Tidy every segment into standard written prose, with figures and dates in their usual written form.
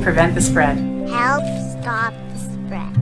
and prevent the spread. Help stop the spread.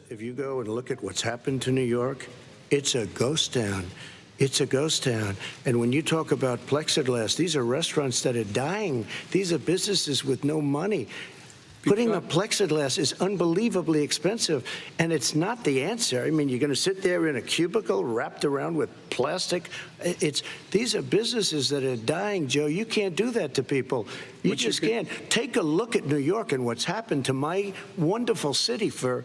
polls, if you go and look at what's happened to New York, it's a ghost town. It's a ghost town. And when you talk about plexiglass, these are restaurants that are dying. These are businesses with no money. Putting up plexiglass is unbelievably expensive, and it's not the answer. I mean, you're going to sit there in a cubicle wrapped around with plastic. These are businesses that are dying, Joe. You can't do that to people. You just can't. Take a look at New York and what's happened to my wonderful city for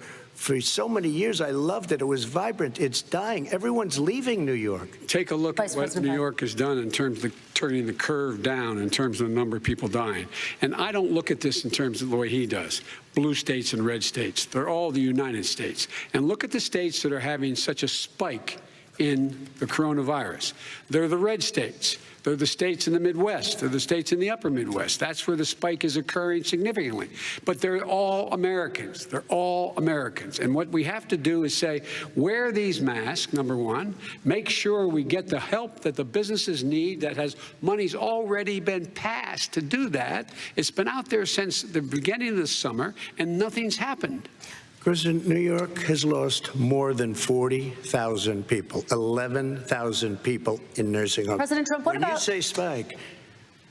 so many years. I loved it. It was vibrant. It's dying. Everyone's leaving New York. Take a look at what New York has done in terms of turning the curve down in terms of the number of people dying. And I don't look at this in terms of the way he does. Blue states and red states. They're all the United States. And look at the states that are having such a spike in the coronavirus. They're the red states. They're the states in the Midwest. They're the states in the upper Midwest. That's where the spike is occurring significantly. But they're all Americans. They're all Americans. And what we have to do is say, wear these masks, number one. Make sure we get the help that the businesses need that has money's already been passed to do that. It's been out there since the beginning of the summer, and nothing's happened. President, New York has lost more than 40,000 people, 11,000 people in nursing homes. President Trump, what about... When you say spike,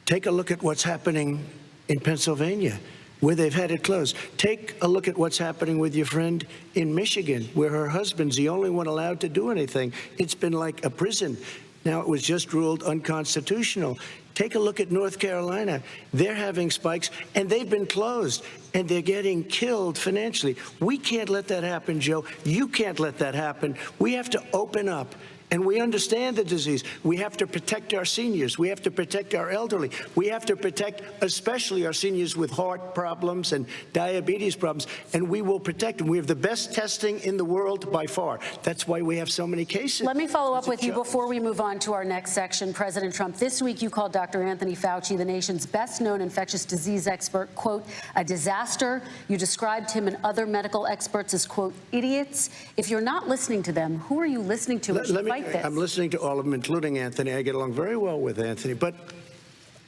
take a look at what's happening in Pennsylvania, where they've had it closed. Take a look at what's happening with your friend in Michigan, where her husband's the only one allowed to do anything. It's been like a prison. Now, it was just ruled unconstitutional. Take a look at North Carolina. They're having spikes, and they've been closed, and they're getting killed financially. We can't let that happen, Joe. You can't let that happen. We have to open up. And we understand the disease. We have to protect our seniors. We have to protect our elderly. We have to protect especially our seniors with heart problems and diabetes problems. And we will protect them. We have the best testing in the world by far. That's why we have so many cases. Let me follow up with you before we move on to our next section. President Trump, this week you called Dr. Anthony Fauci, the nation's best-known infectious disease expert, quote, a disaster. You described him and other medical experts as, quote, idiots. If you're not listening to them, who are you listening to? I'm listening to all of them, including Anthony. I get along very well with Anthony. But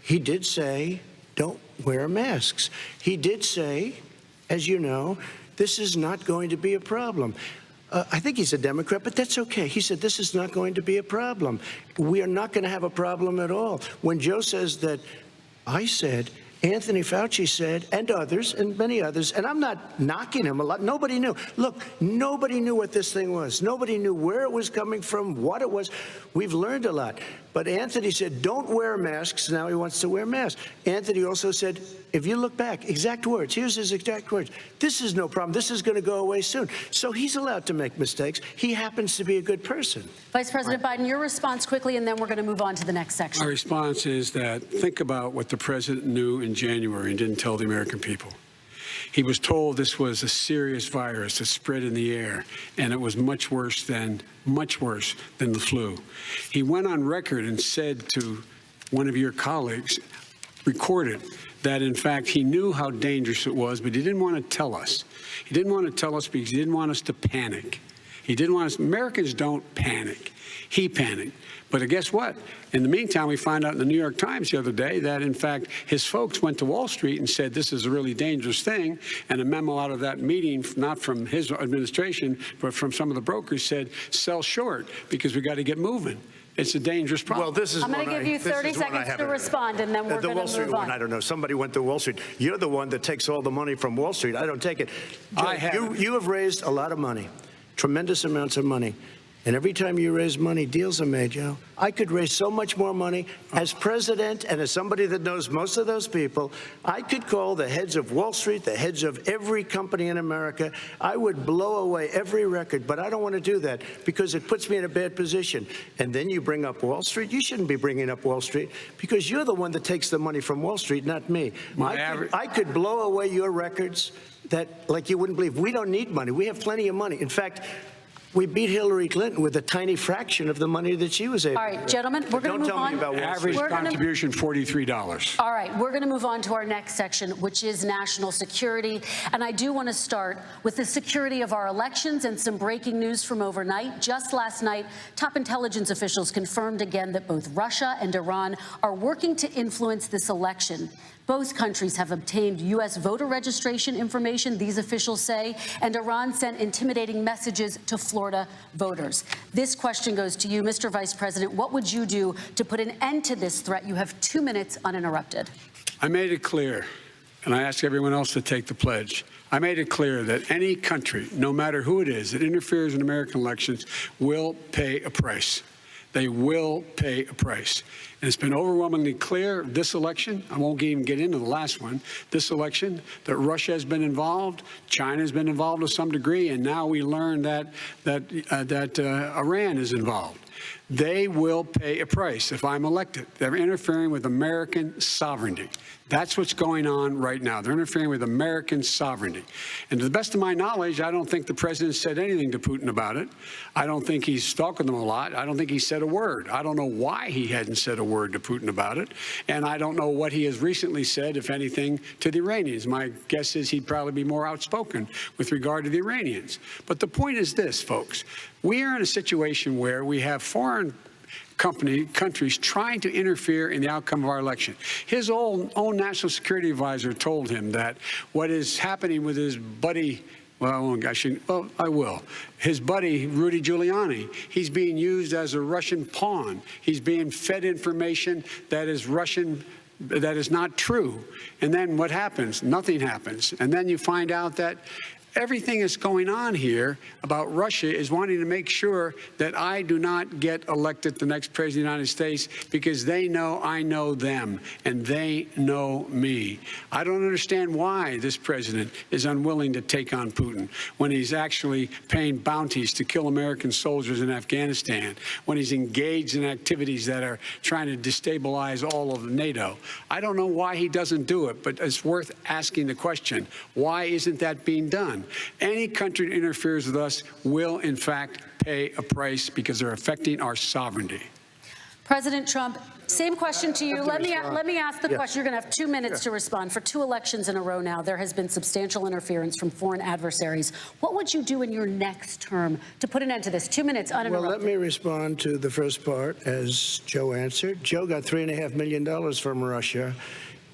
he did say, don't wear masks. He did say, as you know, this is not going to be a problem. I think he's a Democrat, but that's okay. He said this is not going to be a problem. We are not going to have a problem at all. When Joe says that, I said, Anthony Fauci said, and others, and many others, and I'm not knocking him a lot. Nobody knew. Look, nobody knew what this thing was. Nobody knew where it was coming from, what it was. We've learned a lot. But Anthony said, don't wear masks. Now he wants to wear masks. Anthony also said, if you look back, exact words, here's his exact words, this is no problem. This is going to go away soon. So he's allowed to make mistakes. He happens to be a good person. Vice President Biden, your response quickly, and then we're going to move on to the next section. My response is that think about what the president knew in January and didn't tell the American people. He was told this was a serious virus that spread in the air, and it was much worse than the flu. He went on record and said to one of your colleagues, recorded, that in fact he knew how dangerous it was, but he didn't want to tell us. He didn't want to tell us because he didn't want us to panic. He didn't want us. Americans don't panic. He panicked. But guess what? In the meantime, we find out in the New York Times the other day that, in fact, his folks went to Wall Street and said this is a really dangerous thing. And a memo out of that meeting, not from his administration, but from some of the brokers, said sell short because we got to get moving. It's a dangerous problem. Well, this is I'm going to give you 30 seconds to respond, and then we're going to move on. Wall Street one, I don't know. Somebody went to Wall Street. You're the one that takes all the money from Wall Street. I don't take it. You have raised a lot of money, tremendous amounts of money. And every time you raise money, deals are made, Joe. I could raise so much more money. As president and as somebody that knows most of those people, I could call the heads of Wall Street, the heads of every company in America. I would blow away every record, but I don't want to do that because it puts me in a bad position. And then you bring up Wall Street. You shouldn't be bringing up Wall Street because you're the one that takes the money from Wall Street, not me. I could blow away your records that, like you wouldn't believe. We don't need money. We have plenty of money. In fact, we beat Hillary Clinton with a tiny fraction of the money that she was able to. All right, gentlemen, we're going to move on. Average contribution, $43. All right, we're going to move on to our next section, which is national security. And I do want to start with the security of our elections and some breaking news from overnight. Just last night, top intelligence officials confirmed again that both Russia and Iran are working to influence this election. Both countries have obtained U.S. voter registration information, these officials say, and Iran sent intimidating messages to Florida voters. This question goes to you, Mr. Vice President. What would you do to put an end to this threat? You have 2 minutes uninterrupted. I made it clear, and I ask everyone else to take the pledge. I made it clear that any country, no matter who it is, that interferes in American elections will pay a price. They will pay a price. And it's been overwhelmingly clear this election, I won't even get into the last one, this election, that Russia has been involved, China has been involved to some degree, and now we learn that Iran is involved. They will pay a price if I'm elected. They're interfering with American sovereignty. That's what's going on right now. They're interfering with American sovereignty. And to the best of my knowledge, I don't think the president said anything to Putin about it. I don't think he's stalking them a lot. I don't think he said a word. I don't know why he hadn't said a word to Putin about it. And I don't know what he has recently said, if anything, to the Iranians. My guess is he'd probably be more outspoken with regard to the Iranians. But the point is this, folks. We are in a situation where we have foreign countries trying to interfere in the outcome of our election. His own national security advisor told him that what is happening with his buddy, I will. His buddy, Rudy Giuliani, he's being used as a Russian pawn. He's being fed information that is Russian, that is not true. And then what happens? Nothing happens. And then you find out that everything that's going on here about Russia is wanting to make sure that I do not get elected the next president of the United States because they know I know them and they know me. I don't understand why this president is unwilling to take on Putin when he's actually paying bounties to kill American soldiers in Afghanistan, when he's engaged in activities that are trying to destabilize all of NATO. I don't know why he doesn't do it, but it's worth asking the question, why isn't that being done? Any country that interferes with us will, in fact, pay a price because they're affecting our sovereignty. President Trump, same question to you. Let me ask the question. You're going to have 2 minutes to respond. For 2 elections in a row now, there has been substantial interference from foreign adversaries. What would you do in your next term to put an end to this? 2 minutes uninterrupted. Well, let me respond to the first part, as Joe answered. Joe got $3.5 million from Russia,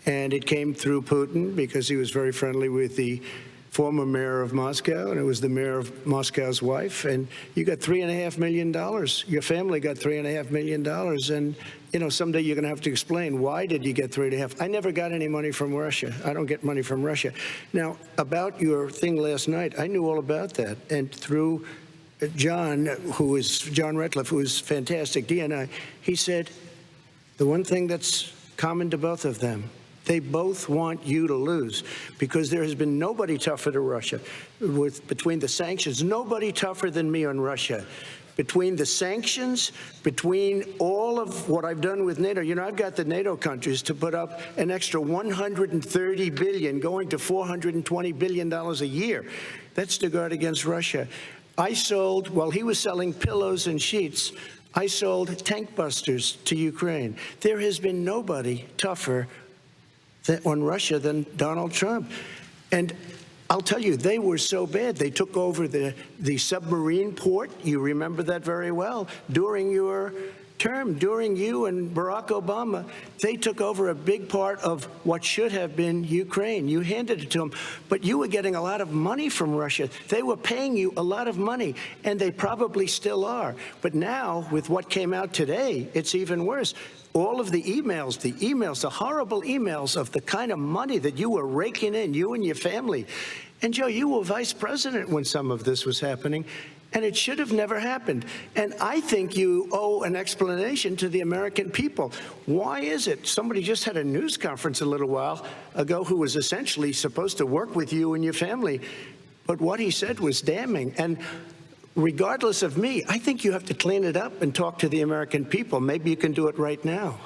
and it came through Putin because he was very friendly with the former mayor of Moscow, and it was the mayor of Moscow's wife, and you got $3.5 million. Your family got $3.5 million, and, you know, someday you're going to have to explain, why did you get $3.5? I never got any money from Russia. I don't get money from Russia. Now, about your thing last night, I knew all about that, and through John Ratcliffe, who is fantastic, DNI, he said the one thing that's common to both of them, they both want you to lose, because there has been nobody tougher to Russia. Between the sanctions, nobody tougher than me on Russia. Between the sanctions, between all of what I've done with NATO, you know, I've got the NATO countries to put up an extra $130 billion, going to $420 billion a year. That's to guard against Russia. I sold, while he was selling pillows and sheets, I sold tank busters to Ukraine. There has been nobody tougher on Russia than Donald Trump. And I'll tell you, they were so bad. They took over the submarine port. You remember that very well. During your term, during you and Barack Obama, they took over a big part of what should have been Ukraine. You handed it to them, but you were getting a lot of money from Russia. They were paying you a lot of money, and they probably still are. But now, with what came out today, it's even worse. All of the emails, the horrible emails of the kind of money that you were raking in, you and your family. And Joe, you were vice president when some of this was happening, and it should have never happened. And I think you owe an explanation to the American people. Why is it? Somebody just had a news conference a little while ago who was essentially supposed to work with you and your family, but what he said was damning. And regardless of me, I think you have to clean it up and talk to the American people. Maybe you can do it right now.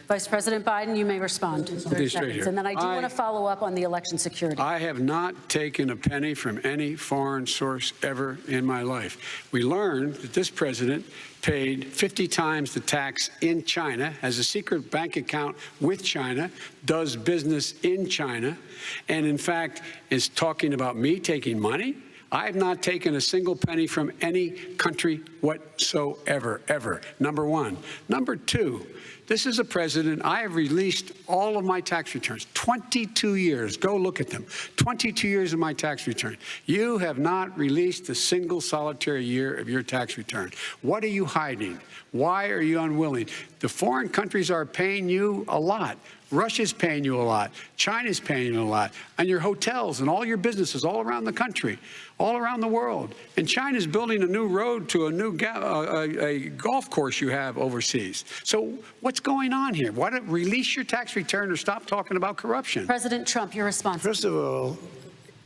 Vice President Biden, you may respond. 30 seconds. And then I do want to follow up on the election security. I have not taken a penny from any foreign source ever in my life. We learned that this president paid 50 times the tax in China, has a secret bank account with China, does business in China, and in fact is talking about me taking money. I have not taken a single penny from any country whatsoever, ever. Number one. Number two, this is a president. I have released all of my tax returns, 22 years. Go look at them. 22 years of my tax return. You have not released a single solitary year of your tax return. What are you hiding? Why are you unwilling? The foreign countries are paying you a lot. Russia's paying you a lot. China's paying you a lot. And your hotels and all your businesses all around the country, all around the world. And China's building a new road to a new a golf course you have overseas. So what's going on here? Why don't release your tax return or stop talking about corruption? President Trump, your response. First of all,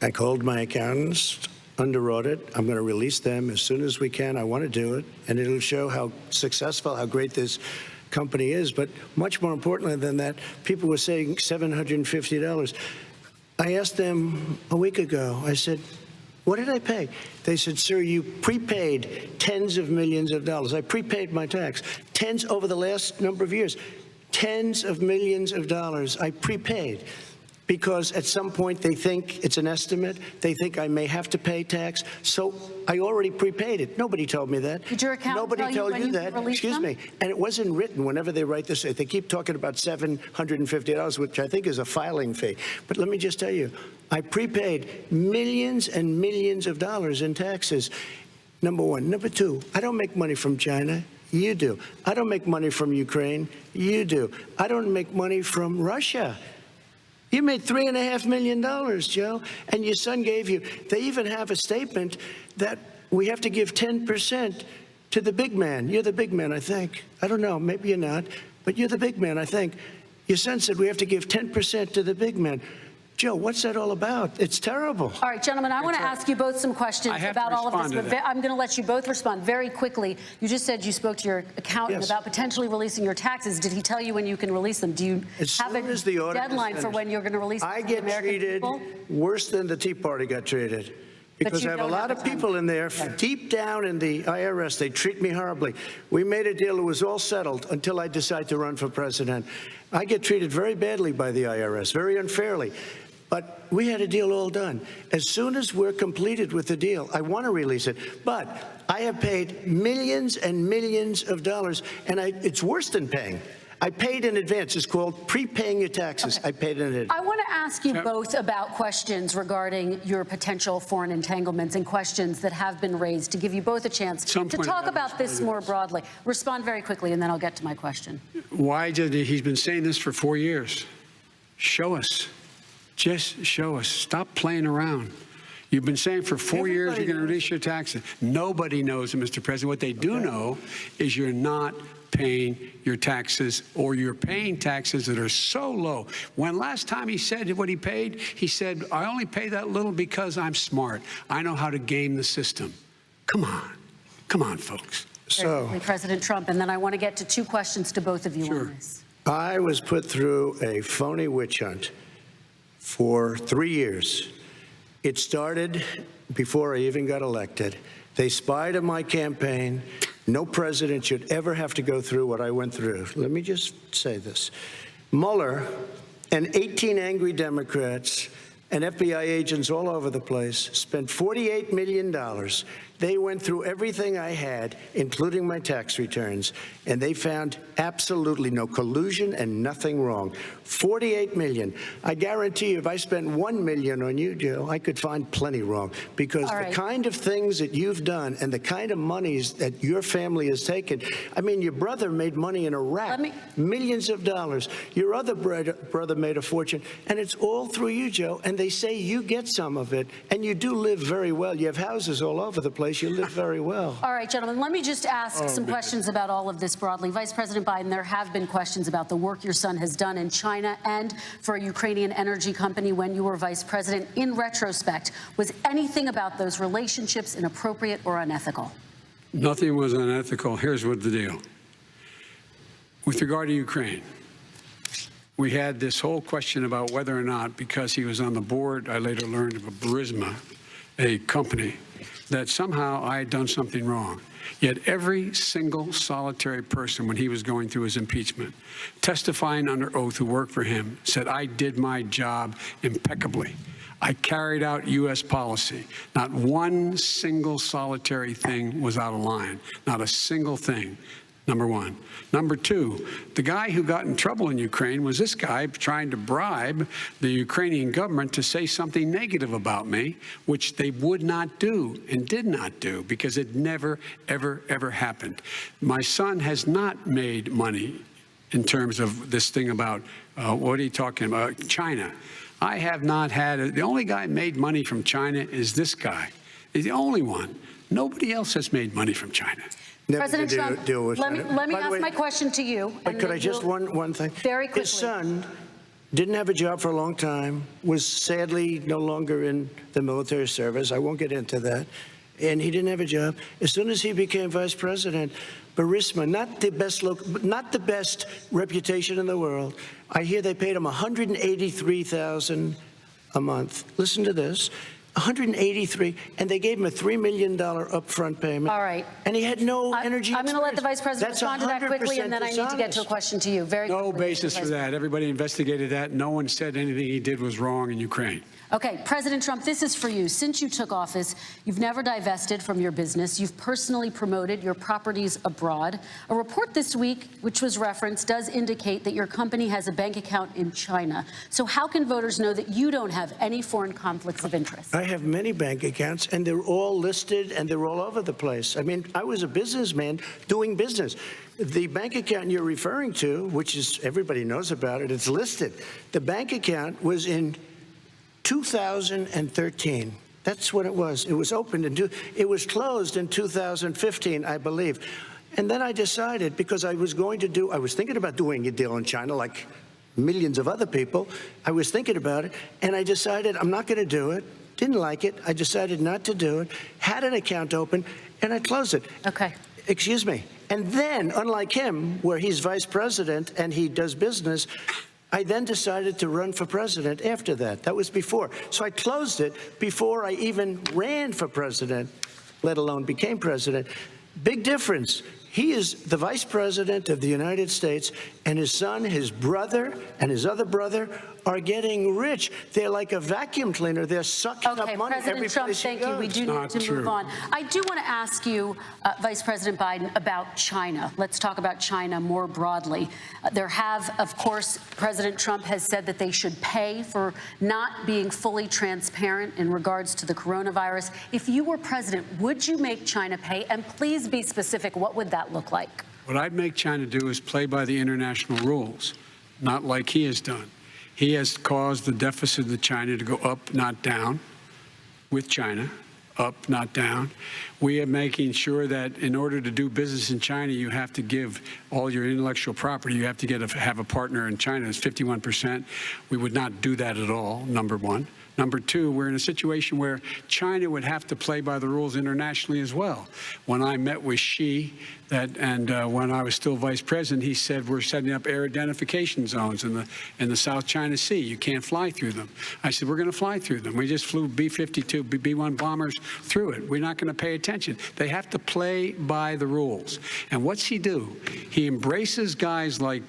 I called my accountants under audit. I'm going to release them as soon as we can. I want to do it, and it'll show how successful, how great this company is. But much more importantly than that, people were saying $750. I asked them a week ago, I said, what did I pay? They said, sir, you prepaid tens of millions of dollars. I prepaid my tax. Tens over the last number of years. Tens of millions of dollars I prepaid. Because at some point they think it's an estimate. They think I may have to pay tax. So I already prepaid it. Nobody told me that. Did your accountant Nobody tell you told when you you that. could release Excuse them? me. And it wasn't written whenever they write this. They keep talking about $750, which I think is a filing fee. But let me just tell you, I prepaid millions and millions of dollars in taxes. Number one. Number two, I don't make money from China. You do. I don't make money from Ukraine. You do. I don't make money from Russia. You made $3.5 million, Joe, and your son gave you. They even have a statement that we have to give 10% to the big man. You're the big man, I think. I don't know. Maybe you're not, but you're the big man, I think. Your son said we have to give 10% to the big man. Joe, what's that all about? It's terrible. All right, gentlemen, I want to ask you both some questions about all of this, but I'm going to let you both respond very quickly. You just said you spoke to your accountant about potentially releasing your taxes. Did he tell you when you can release them? Do you have a deadline for when you're going to release them? I get treated worse than the Tea Party got treated. Because I have a lot of people in there, deep down in the IRS, they treat me horribly. We made a deal, it was all settled until I decide to run for president. I get treated very badly by the IRS, very unfairly. But we had a deal all done. As soon as we're completed with the deal, I want to release it. But I have paid millions and millions of dollars, and it's worse than paying. I paid in advance. It's called prepaying your taxes. I paid in advance. I want to ask you both about questions regarding your potential foreign entanglements and questions that have been raised to give you both a chance to talk about this more broadly. Respond very quickly, and then I'll get to my question. Why did he's been saying this for 4 years? Show us. Just show us. Stop playing around. You've been saying for 4 years you're going to release your taxes. Nobody knows, Mr. President. What they do know is you're not paying your taxes, or you're paying taxes that are so low. When last time he said what he paid, he said, I only pay that little because I'm smart. I know how to game the system. Come on. Come on, folks. So, President Trump, and then I want to get to two questions to both of you on this. I was put through a phony witch hunt for 3 years. It started before I even got elected. They spied on my campaign. No president should ever have to go through what I went through. Let me just say this. Mueller and 18 angry Democrats and FBI agents all over the place spent $48 million. They went through everything I had, including my tax returns, and they found absolutely no collusion and nothing wrong. $48 million. I guarantee you, if I spent $1 million on you, Joe, I could find plenty wrong. Because the kind of things that you've done and the kind of monies that your family has taken, I mean, your brother made money in Iraq, millions of dollars. Your other brother made a fortune, and it's all through you, Joe. And they say you get some of it, and you do live very well. You have houses all over the place. You live very well. All right, gentlemen, let me just ask some questions about all of this broadly. Vice President Biden, there have been questions about the work your son has done in China and for a Ukrainian energy company when you were vice president. In retrospect, was anything about those relationships inappropriate or unethical? Nothing was unethical. Here's what the deal. With regard to Ukraine, we had this whole question about whether or not, because he was on the board, I later learned of a Burisma, a company, that somehow I had done something wrong. Yet every single solitary person, when he was going through his impeachment, testifying under oath who worked for him, said, I did my job impeccably. I carried out U.S. policy. Not one single solitary thing was out of line. Not a single thing. Number one. Number two, the guy who got in trouble in Ukraine was this guy trying to bribe the Ukrainian government to say something negative about me, which they would not do and did not do because it never, ever, ever happened. My son has not made money in terms of this thing about, what are you talking about, China. I have not had, the only guy made money from China is this guy. He's the only one. Nobody else has made money from China. President Trump, let me ask my question to you. But could I just one thing? Very quickly. His son didn't have a job for a long time, was sadly no longer in the military service. I won't get into that. And he didn't have a job. As soon as he became vice president, Burisma, not the best reputation in the world. I hear they paid him $183,000 a month. Listen to this. $183, and they gave him a $3 million upfront payment. All right. And he had no energy. I'm going to let the vice president respond to that quickly, and then I need to get to a question to you. Very quickly. No basis for that. Everybody investigated that. No one said anything he did was wrong in Ukraine. Okay, President Trump, this is for you. Since you took office, you've never divested from your business. You've personally promoted your properties abroad. A report this week, which was referenced, does indicate that your company has a bank account in China. So how can voters know that you don't have any foreign conflicts of interest? I have many bank accounts, and they're all listed, and they're all over the place. I mean, I was a businessman doing business. The bank account you're referring to, which is, everybody knows about it, it's listed. The bank account was in 2013. That's what it was. It was opened it was closed in 2015, I believe. And then I decided, because I was thinking about doing a deal in China like millions of other people. I was thinking about it, and I decided I'm not going to do it. Didn't like it. I decided not to do it. Had an account open, and I closed it. Okay. Excuse me. And then, unlike him, where he's vice president and he does business, I then decided to run for president after that. That was before. So I closed it before I even ran for president, let alone became president. Big difference. He is the vice president of the United States, and his son, his brother, and his other brother are getting rich. They're like a vacuum cleaner. They're sucking up money every President Trump, place he thank you. We goes. do need to move on. I do want to ask you, Vice President Biden, about China. Let's talk about China more broadly. There have, of course, President Trump has said that they should pay for not being fully transparent in regards to the coronavirus. If you were president, would you make China pay? And please be specific. What would that look like? What I'd make China do is play by the international rules, not like he has done. He has caused the deficit of China to go up, not down, with China, up, not down. We are making sure that in order to do business in China, you have to give all your intellectual property. You have to have a partner in China. It's 51%. We would not do that at all, number one. Number two, we're in a situation where China would have to play by the rules internationally as well. When I met with Xi, when I was still vice president, he said we're setting up air identification zones in the South China Sea. You can't fly through them. I said we're going to fly through them. We just flew B-52, B-1 bombers through it. We're not going to pay attention. They have to play by the rules. And what's he do? He embraces guys like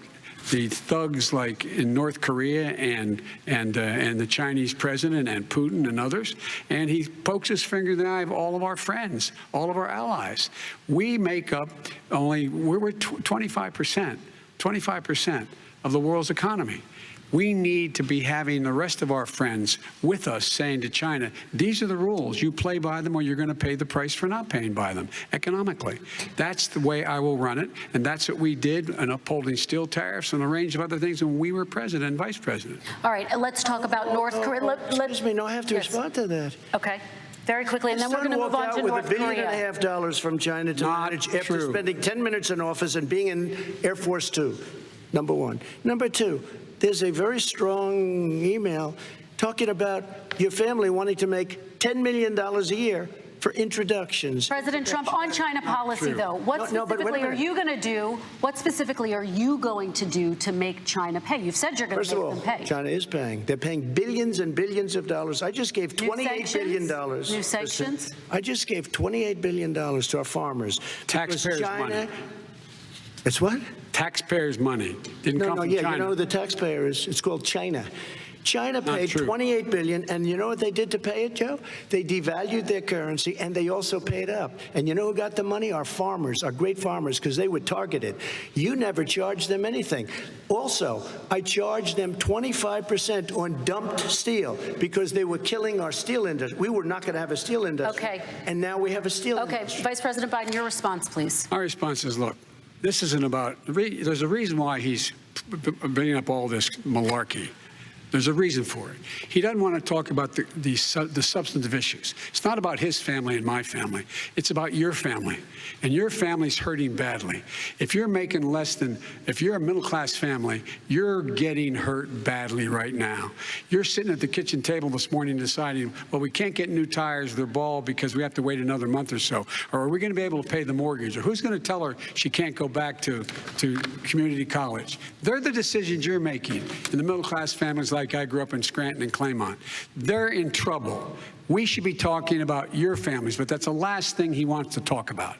the thugs like in North Korea and the Chinese president and Putin and others, and he pokes his finger in the eye of all of our friends, all of our allies. We make up we're 25% of the world's economy. We need to be having the rest of our friends with us saying to China, these are the rules. You play by them or you're going to pay the price for not paying by them economically. That's the way I will run it. And that's what we did in upholding steel tariffs and a range of other things when we were president and vice president. All right, let's talk about North Korea. Excuse me, no, I have to respond to that. Okay. Very quickly, and then we're going to move on to North Korea. Korea. $1.5 billion from China to manage after spending 10 minutes in office and being in Air Force Two, number one. Number two, there's a very strong email talking about your family wanting to make $10 million a year for introductions. President Trump, on China policy, though, what specifically are you going to do? What specifically are you going to do to make China pay? You've said you're going to make them pay. China is paying. They're paying billions and billions of dollars. I just gave $28 billion. New sanctions? I just gave $28 billion to our farmers. Taxpayers' money. It's what? Taxpayers' money. Didn't come from China. You know, the taxpayer it's called China. China paid $28 billion, and you know what they did to pay it, Joe? They devalued their currency, and they also paid up. And you know who got the money? Our farmers, our great farmers, because they were targeted. You never charged them anything. Also, I charged them 25% on dumped steel because they were killing our steel industry. We were not going to have a steel industry. Okay. And now we have a steel industry. Okay, Vice President Biden, your response, please. My response is, look, this isn't about, there's a reason why he's bringing up all this malarkey. There's a reason for it. He doesn't want to talk about the substantive issues. It's not about his family and my family. It's about your family. And your family's hurting badly. If you're making less than, if you're a middle-class family, you're getting hurt badly right now. You're sitting at the kitchen table this morning deciding, well, we can't get new tires, they're bald because we have to wait another month or so. Or are we going to be able to pay the mortgage? Or who's going to tell her she can't go back to community college? They're the decisions you're making in the middle-class families like I grew up in Scranton and Claymont. They're in trouble. We should be talking about your families, but that's the last thing he wants to talk about.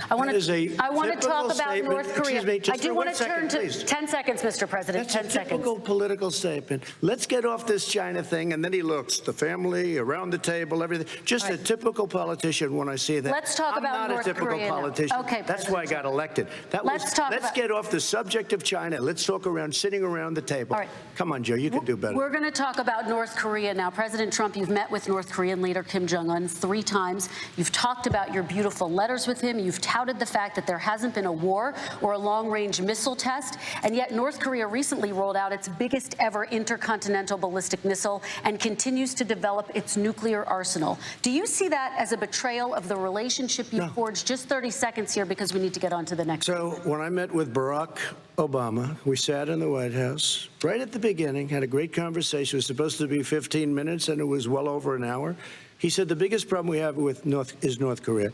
I want to talk about North Korea. Excuse me, I do want to turn to 10 seconds, Mr. President. That's 10 a seconds. typical political statement. Let's get off this China thing, and then he looks, the family, around the table, everything. Just a typical politician when I see that. Let's talk about North I'm not a typical Korea now. politician. Okay, that's why I got elected. Let's get off the subject of China. Let's talk sitting around the table. All right. Come on, Joe, you can do better. We're going to talk about North Korea now. President Trump, you've met with North Korean leader Kim Jong-un 3 times. You've talked about your beautiful letters with him. You've touted the fact that there hasn't been a war or a long-range missile test, and yet North Korea recently rolled out its biggest ever intercontinental ballistic missile and continues to develop its nuclear arsenal. Do you see that as a betrayal of the relationship you forged? Just 30 seconds here because we need to get on to the next. So when I met with Barack Obama, we sat in the White House right at the beginning, had a great conversation. It was supposed to be 15 minutes, and it was well over an hour. He said the biggest problem we have with North Korea.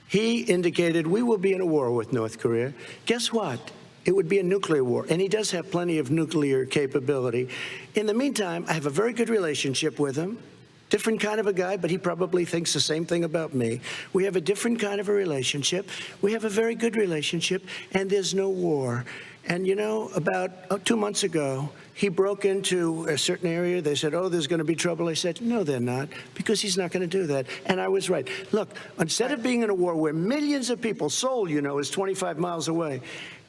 He indicated we will be in a war with North Korea. Guess what? It would be a nuclear war, and he does have plenty of nuclear capability. In the meantime, I have a very good relationship with him. Different kind of a guy, but he probably thinks the same thing about me. We have a different kind of a relationship. We have a very good relationship, and there's no war. And, you know, about 2 months ago, he broke into a certain area. They said, oh, there's going to be trouble. I said, no, they're not, because he's not going to do that. And I was right. Look, instead of being in a war where millions of people, Seoul, you know, is 25 miles away,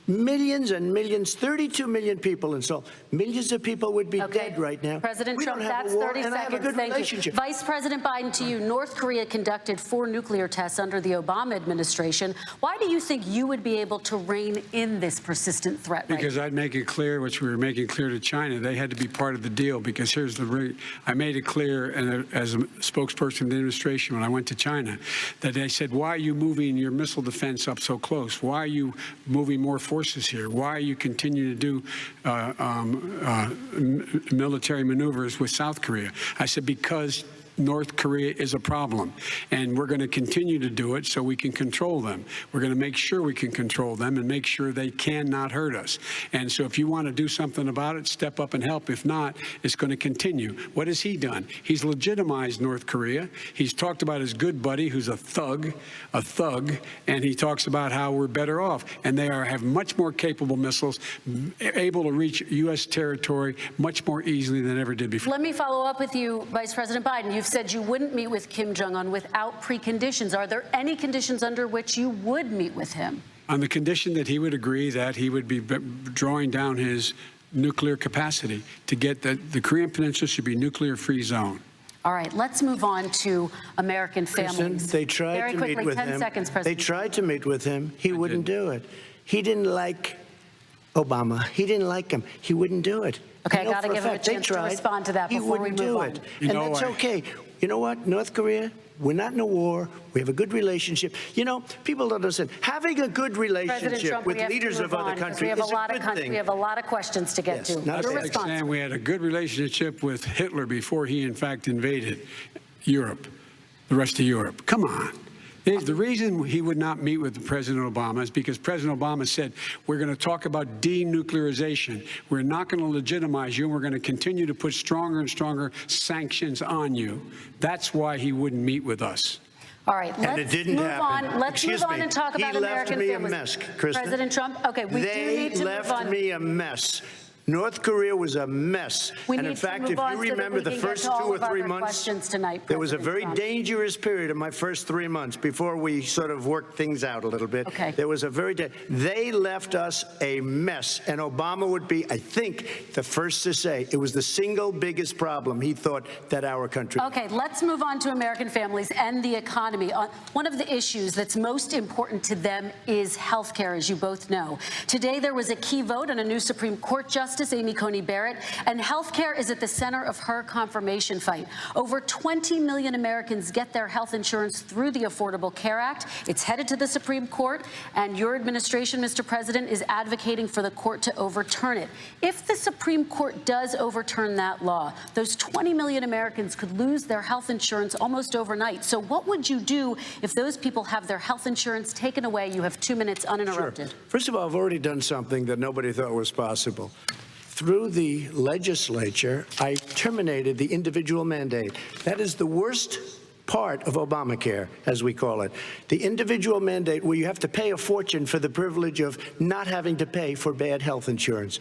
millions and millions, 32 million people in Seoul. Millions of people would be dead right now. President we Trump, don't have that's a war, 30 and seconds. I have a good relationship. Vice President Biden, to you, North Korea conducted 4 nuclear tests under the Obama administration. Why do you think you would be able to rein in this persistent threat? Because I'd make it clear, which we were making clear to China, they had to be part of the deal. Because here's the I made it clear, and as a spokesperson of the administration when I went to China, that they said, why are you moving your missile defense up so close? Why are you moving more forces here? Why are you continuing to do military maneuvers with South Korea? I said, because North Korea is a problem, and we're going to continue to do it so we can control them. We're going to make sure we can control them and make sure they cannot hurt us. And so if you want to do something about it, step up and help. If not, it's going to continue. What has he done? He's legitimized North Korea. He's talked about his good buddy, who's a thug, and he talks about how we're better off. And they have much more capable missiles, able to reach U.S. territory much more easily than ever did before. Let me follow up with you, Vice President Biden. You've said you wouldn't meet with Kim Jong-un without preconditions. Are there any conditions under which you would meet with him? On the condition that he would agree that he would be drawing down his nuclear capacity to get the Korean Peninsula should be nuclear-free zone. All right, let's move on to American families. They tried to meet with him. 10 seconds, President. They tried to meet with him. He wouldn't do it. He didn't like Obama. He didn't like him. He wouldn't do it. Okay, I got to give him a chance to respond to that before we move on. And that's okay. You know what, North Korea, we're not in a war. We have a good relationship. You know, people don't understand. Having a good relationship with leaders of other countries is a good thing. We have a lot of questions to get to. That's like saying we had a good relationship with Hitler before he, in fact, invaded Europe, the rest of Europe. Come on. The reason he would not meet with President Obama is because President Obama said, we're going to talk about denuclearization. We're not going to legitimize you, and we're going to continue to put stronger and stronger sanctions on you. That's why he wouldn't meet with us. All right, let's move on. Let's move on and talk about American families. He left me a mess, Kristen. President Trump, okay, we do need to move on. They left me a mess. North Korea was a mess. We and need in to fact, move if on you so that remember we the can get first to 2 all or of our 3 other months, questions tonight, there was a President very Trump. dangerous period in my first 3 months before we sort of worked things out a little bit. Okay. There was a they left us a mess, and Obama would be, I think, the first to say it was the single biggest problem he thought that our country. Okay, let's move on to American families and the economy. One of the issues that's most important to them is health care, as you both know. Today, there was a key vote on a new Supreme Court Justice, Amy Coney Barrett, and health care is at the center of her confirmation fight. Over 20 million Americans get their health insurance through the Affordable Care Act. It's headed to the Supreme Court, and your administration, Mr. President, is advocating for the court to overturn it. If the Supreme Court does overturn that law, those 20 million Americans could lose their health insurance almost overnight. So what would you do if those people have their health insurance taken away? You have 2 minutes uninterrupted. Sure. First of all, I've already done something that nobody thought was possible. Through the legislature, I terminated the individual mandate. That is the worst part of Obamacare, as we call it. The individual mandate where you have to pay a fortune for the privilege of not having to pay for bad health insurance.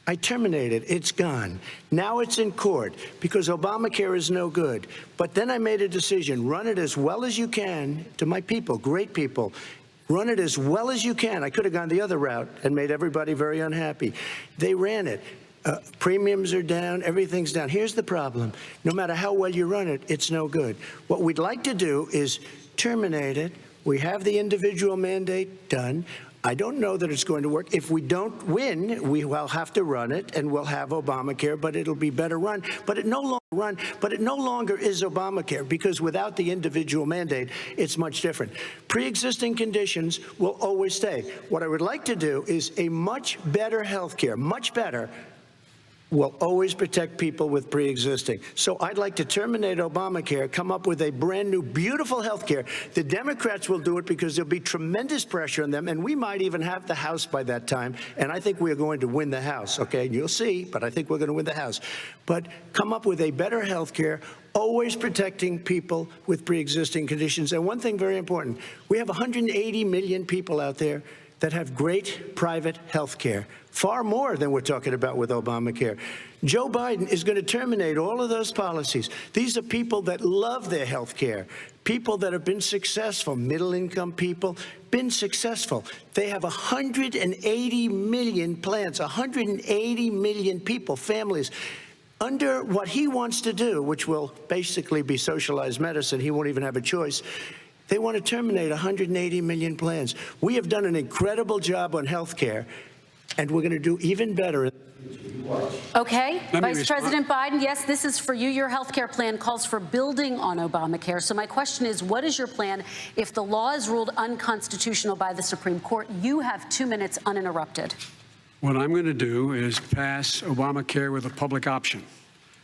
I terminated. It's gone. Now it's in court because Obamacare is no good. But then I made a decision. Run it as well as you can to my people, great people. Run it as well as you can. I could have gone the other route and made everybody very unhappy. They ran it. Premiums are down. Everything's down. Here's the problem. No matter how well you run it, it's no good. What we'd like to do is terminate it. We have the individual mandate done. I don't know that it's going to work. If we don't win, we will have to run it, and we'll have Obamacare, but it'll be better run. But it no longer is Obamacare, because without the individual mandate, it's much different. Pre-existing conditions will always stay. What I would like to do is a much better health care, much better, will always protect people with pre-existing. So I'd like to terminate Obamacare, come up with a brand new, beautiful health care. The Democrats will do it because there'll be tremendous pressure on them, and we might even have the House by that time, and I think we're going to win the House, okay? You'll see, but I think we're going to win the House. But come up with a better health care, always protecting people with pre-existing conditions. And one thing very important, we have 180 million people out there that have great private health care, far more than we're talking about with Obamacare. Joe Biden is going to terminate all of those policies. These are people that love their health care, people that have been successful, middle-income people, been successful. They have 180 million plans, 180 million people, families. Under what he wants to do, which will basically be socialized medicine, he won't even have a choice. They want to terminate 180 million plans. We have done an incredible job on health care, and we're going to do even better. Okay, Vice respond. President Biden, yes, this is for you. Your health care plan calls for building on Obamacare. So my question is, what is your plan if the law is ruled unconstitutional by the Supreme Court? You have 2 minutes uninterrupted. What I'm going to do is pass Obamacare with a public option.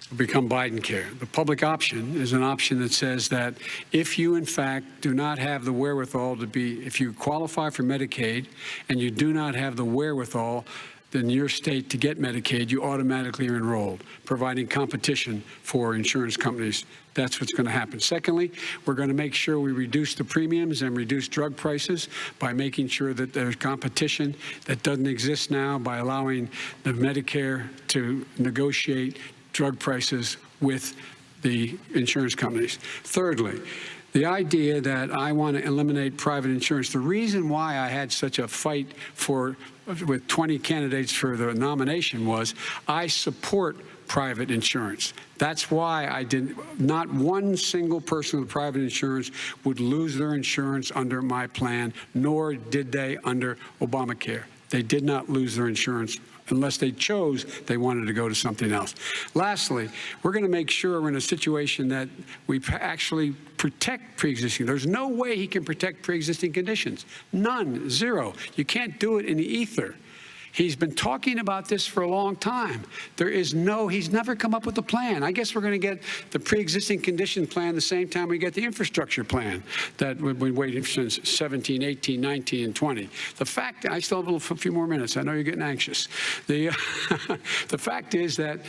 It'll become Biden care. The public option is an option that says that if you, in fact, do not have the wherewithal to be, if you qualify for Medicaid and you do not have the wherewithal in your state to get Medicaid, you automatically are enrolled, providing competition for insurance companies. That's what's going to happen. Secondly, we're going to make sure we reduce the premiums and reduce drug prices by making sure that there's competition that doesn't exist now, by allowing the Medicare to negotiate drug prices with the insurance companies. Thirdly, the idea that I want to eliminate private insurance, the reason why I had such a fight with 20 candidates for the nomination was I support private insurance. That's why not one single person with private insurance would lose their insurance under my plan, nor did they under Obamacare. They did not lose their insurance unless they chose they wanted to go to something else. Lastly, we're going to make sure we're in a situation that we actually protect pre-existing. There's no way he can protect pre-existing conditions. None, zero. You can't do it in the ether. He's been talking about this for a long time. He's never come up with a plan. I guess we're going to get the pre-existing condition plan the same time we get the infrastructure plan that we've been waiting since 17, 18, 19, and 20. The fact, I still have a few more minutes. I know you're getting anxious. The fact is that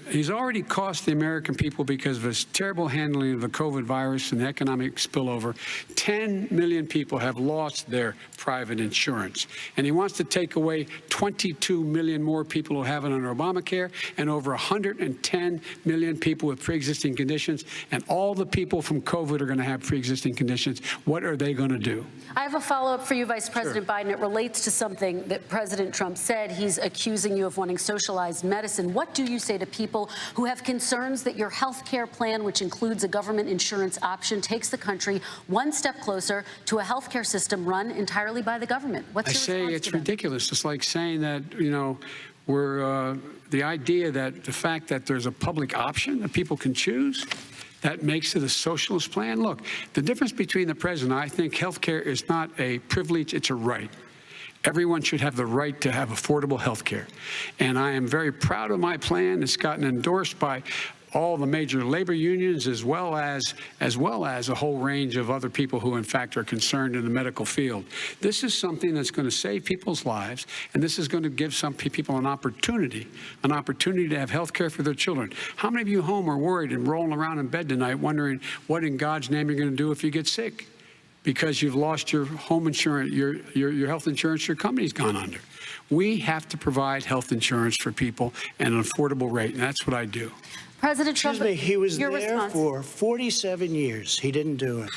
he's already cost the American people, because of his terrible handling of the COVID virus and the economic spillover, 10 million people have lost their private insurance. And he wants to take away 22 million more people who have it under Obamacare, and over 110 million people with pre-existing conditions, and all the people from COVID are going to have pre-existing conditions. What are they going to do? I have a follow-up for you, Vice President Biden. It relates to something that President Trump said. He's accusing you of wanting socialized medicine. What do you say to people who have concerns that your health care plan, which includes a government insurance option, takes the country one step closer to a health care system run entirely by the government? What's your response to It's them? ridiculous. It's like saying that, you know, the idea that the fact that there's a public option that people can choose, that makes it a socialist plan. Look, the difference between the president, I think health care is not a privilege, it's a right. Everyone should have the right to have affordable health care. And I am very proud of my plan. It's gotten endorsed by all the major labor unions, as well as a whole range of other people who, in fact, are concerned in the medical field. This is something that's going to save people's lives, and this is going to give some people an opportunity to have health care for their children. How many of you home are worried and rolling around in bed tonight wondering what in God's name you're going to do if you get sick? Because you've lost your home insurance, your health insurance, your company's gone under. We have to provide health insurance for people at an affordable rate, and that's what I do. President Trump, Excuse me, he was your there response. for 47 years. He didn't do it.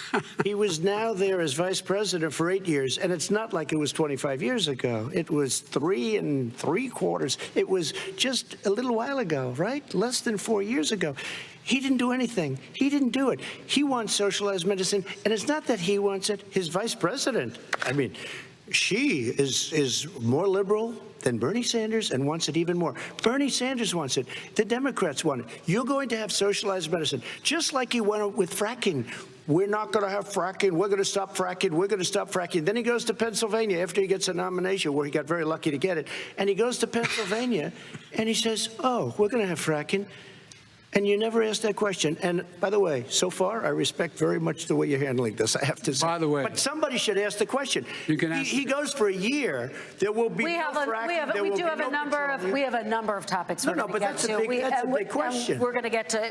He was now there as vice president for 8 years, and it's not like it was 25 years ago. It was 3 3/4. It was just a little while ago, right? Less than 4 years ago. He didn't do anything. He didn't do it. He wants socialized medicine, and it's not that he wants it. His vice president, I mean, she is more liberal than Bernie Sanders and wants it even more. Bernie Sanders wants it. The Democrats want it. You're going to have socialized medicine, just like he went with fracking. We're not going to have fracking. We're going to stop fracking. We're going to stop fracking. Then he goes to Pennsylvania after he gets a nomination, where he got very lucky to get it. And he goes to Pennsylvania and he says, oh, we're going to have fracking. And you never asked that question. And by the way, so far, I respect very much the way you're handling this, I have to say. By the way, but somebody should ask the question. You can ask he goes for a year. There will be We have a number of topics we're going to get to. That's a big question. We're going to get to.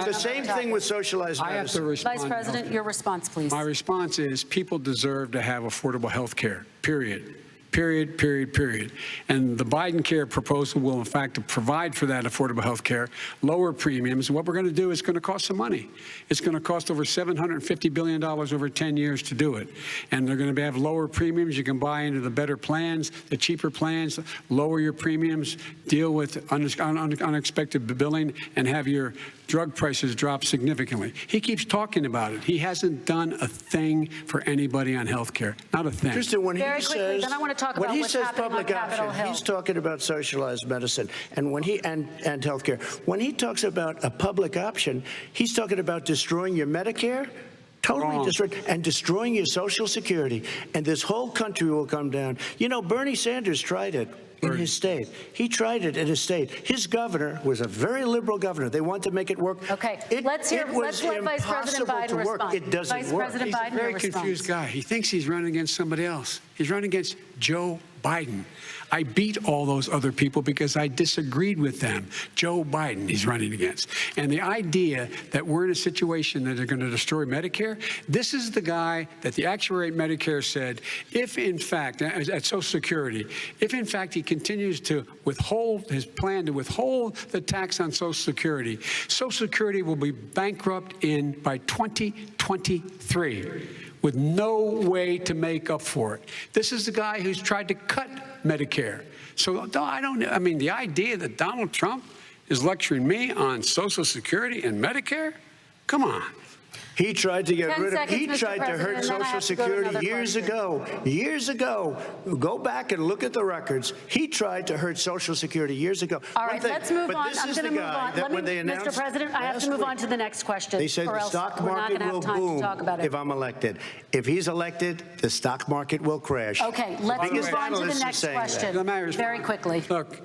The same thing with socialized medicine. I have to respond. Vice President, your response, please. My response is people deserve to have affordable health care, period. Period. And the Biden care proposal will, in fact, provide for that affordable health care, lower premiums. And what we're going to do is going to cost some money. It's going to cost over $750 billion over 10 years to do it. And they're going to have lower premiums. You can buy into the better plans, the cheaper plans, lower your premiums, deal with unexpected billing, and have your drug prices drop significantly. He keeps talking about it. He hasn't done a thing for anybody on health care. Not a thing. Kristen, when Very he quickly, says, then I want to talk when about he what's says happening public on Capitol option, Hill. he's talking about socialized medicine, and when he and healthcare. When he talks about a public option, he's talking about destroying your Medicare. Totally destroyed, and destroying your Social Security, and this whole country will come down. You know, Bernie Sanders tried it in his state. He tried it in his state. His governor was a very liberal governor. They wanted to make it work. Okay, let's let Vice President Biden respond. It doesn't Vice work. President He's Biden, a very your confused response. guy. He thinks he's running against somebody else. He's running against Joe Biden. I beat all those other people because I disagreed with them. Joe Biden he's running against. And the idea that we're in a situation that they're going to destroy Medicare, this is the guy that the actuary at Medicare said, if in fact, at Social Security, if in fact he continues to withhold his plan to withhold the tax on Social Security will be bankrupt by 2023. With no way to make up for it. This is the guy who's tried to cut Medicare. So I mean, the idea that Donald Trump is lecturing me on Social Security and Medicare? Come on. He tried to get 10 rid of seconds, He Mr. tried to hurt President, and then I Social have to go to Security another years question. ago. Years ago. Go back and look at the records. He tried to hurt Social Security years ago. All right, let's move on. This I'm is going to the move guy on. that when they announced Mr. President, I have to move on to the next question. They said or the else stock we're not market going to will have time boom to talk about it. if I'm elected. If he's elected, the stock market will crash. Okay, let's Biggest move on to analysts the are next saying that. question very quickly. Look,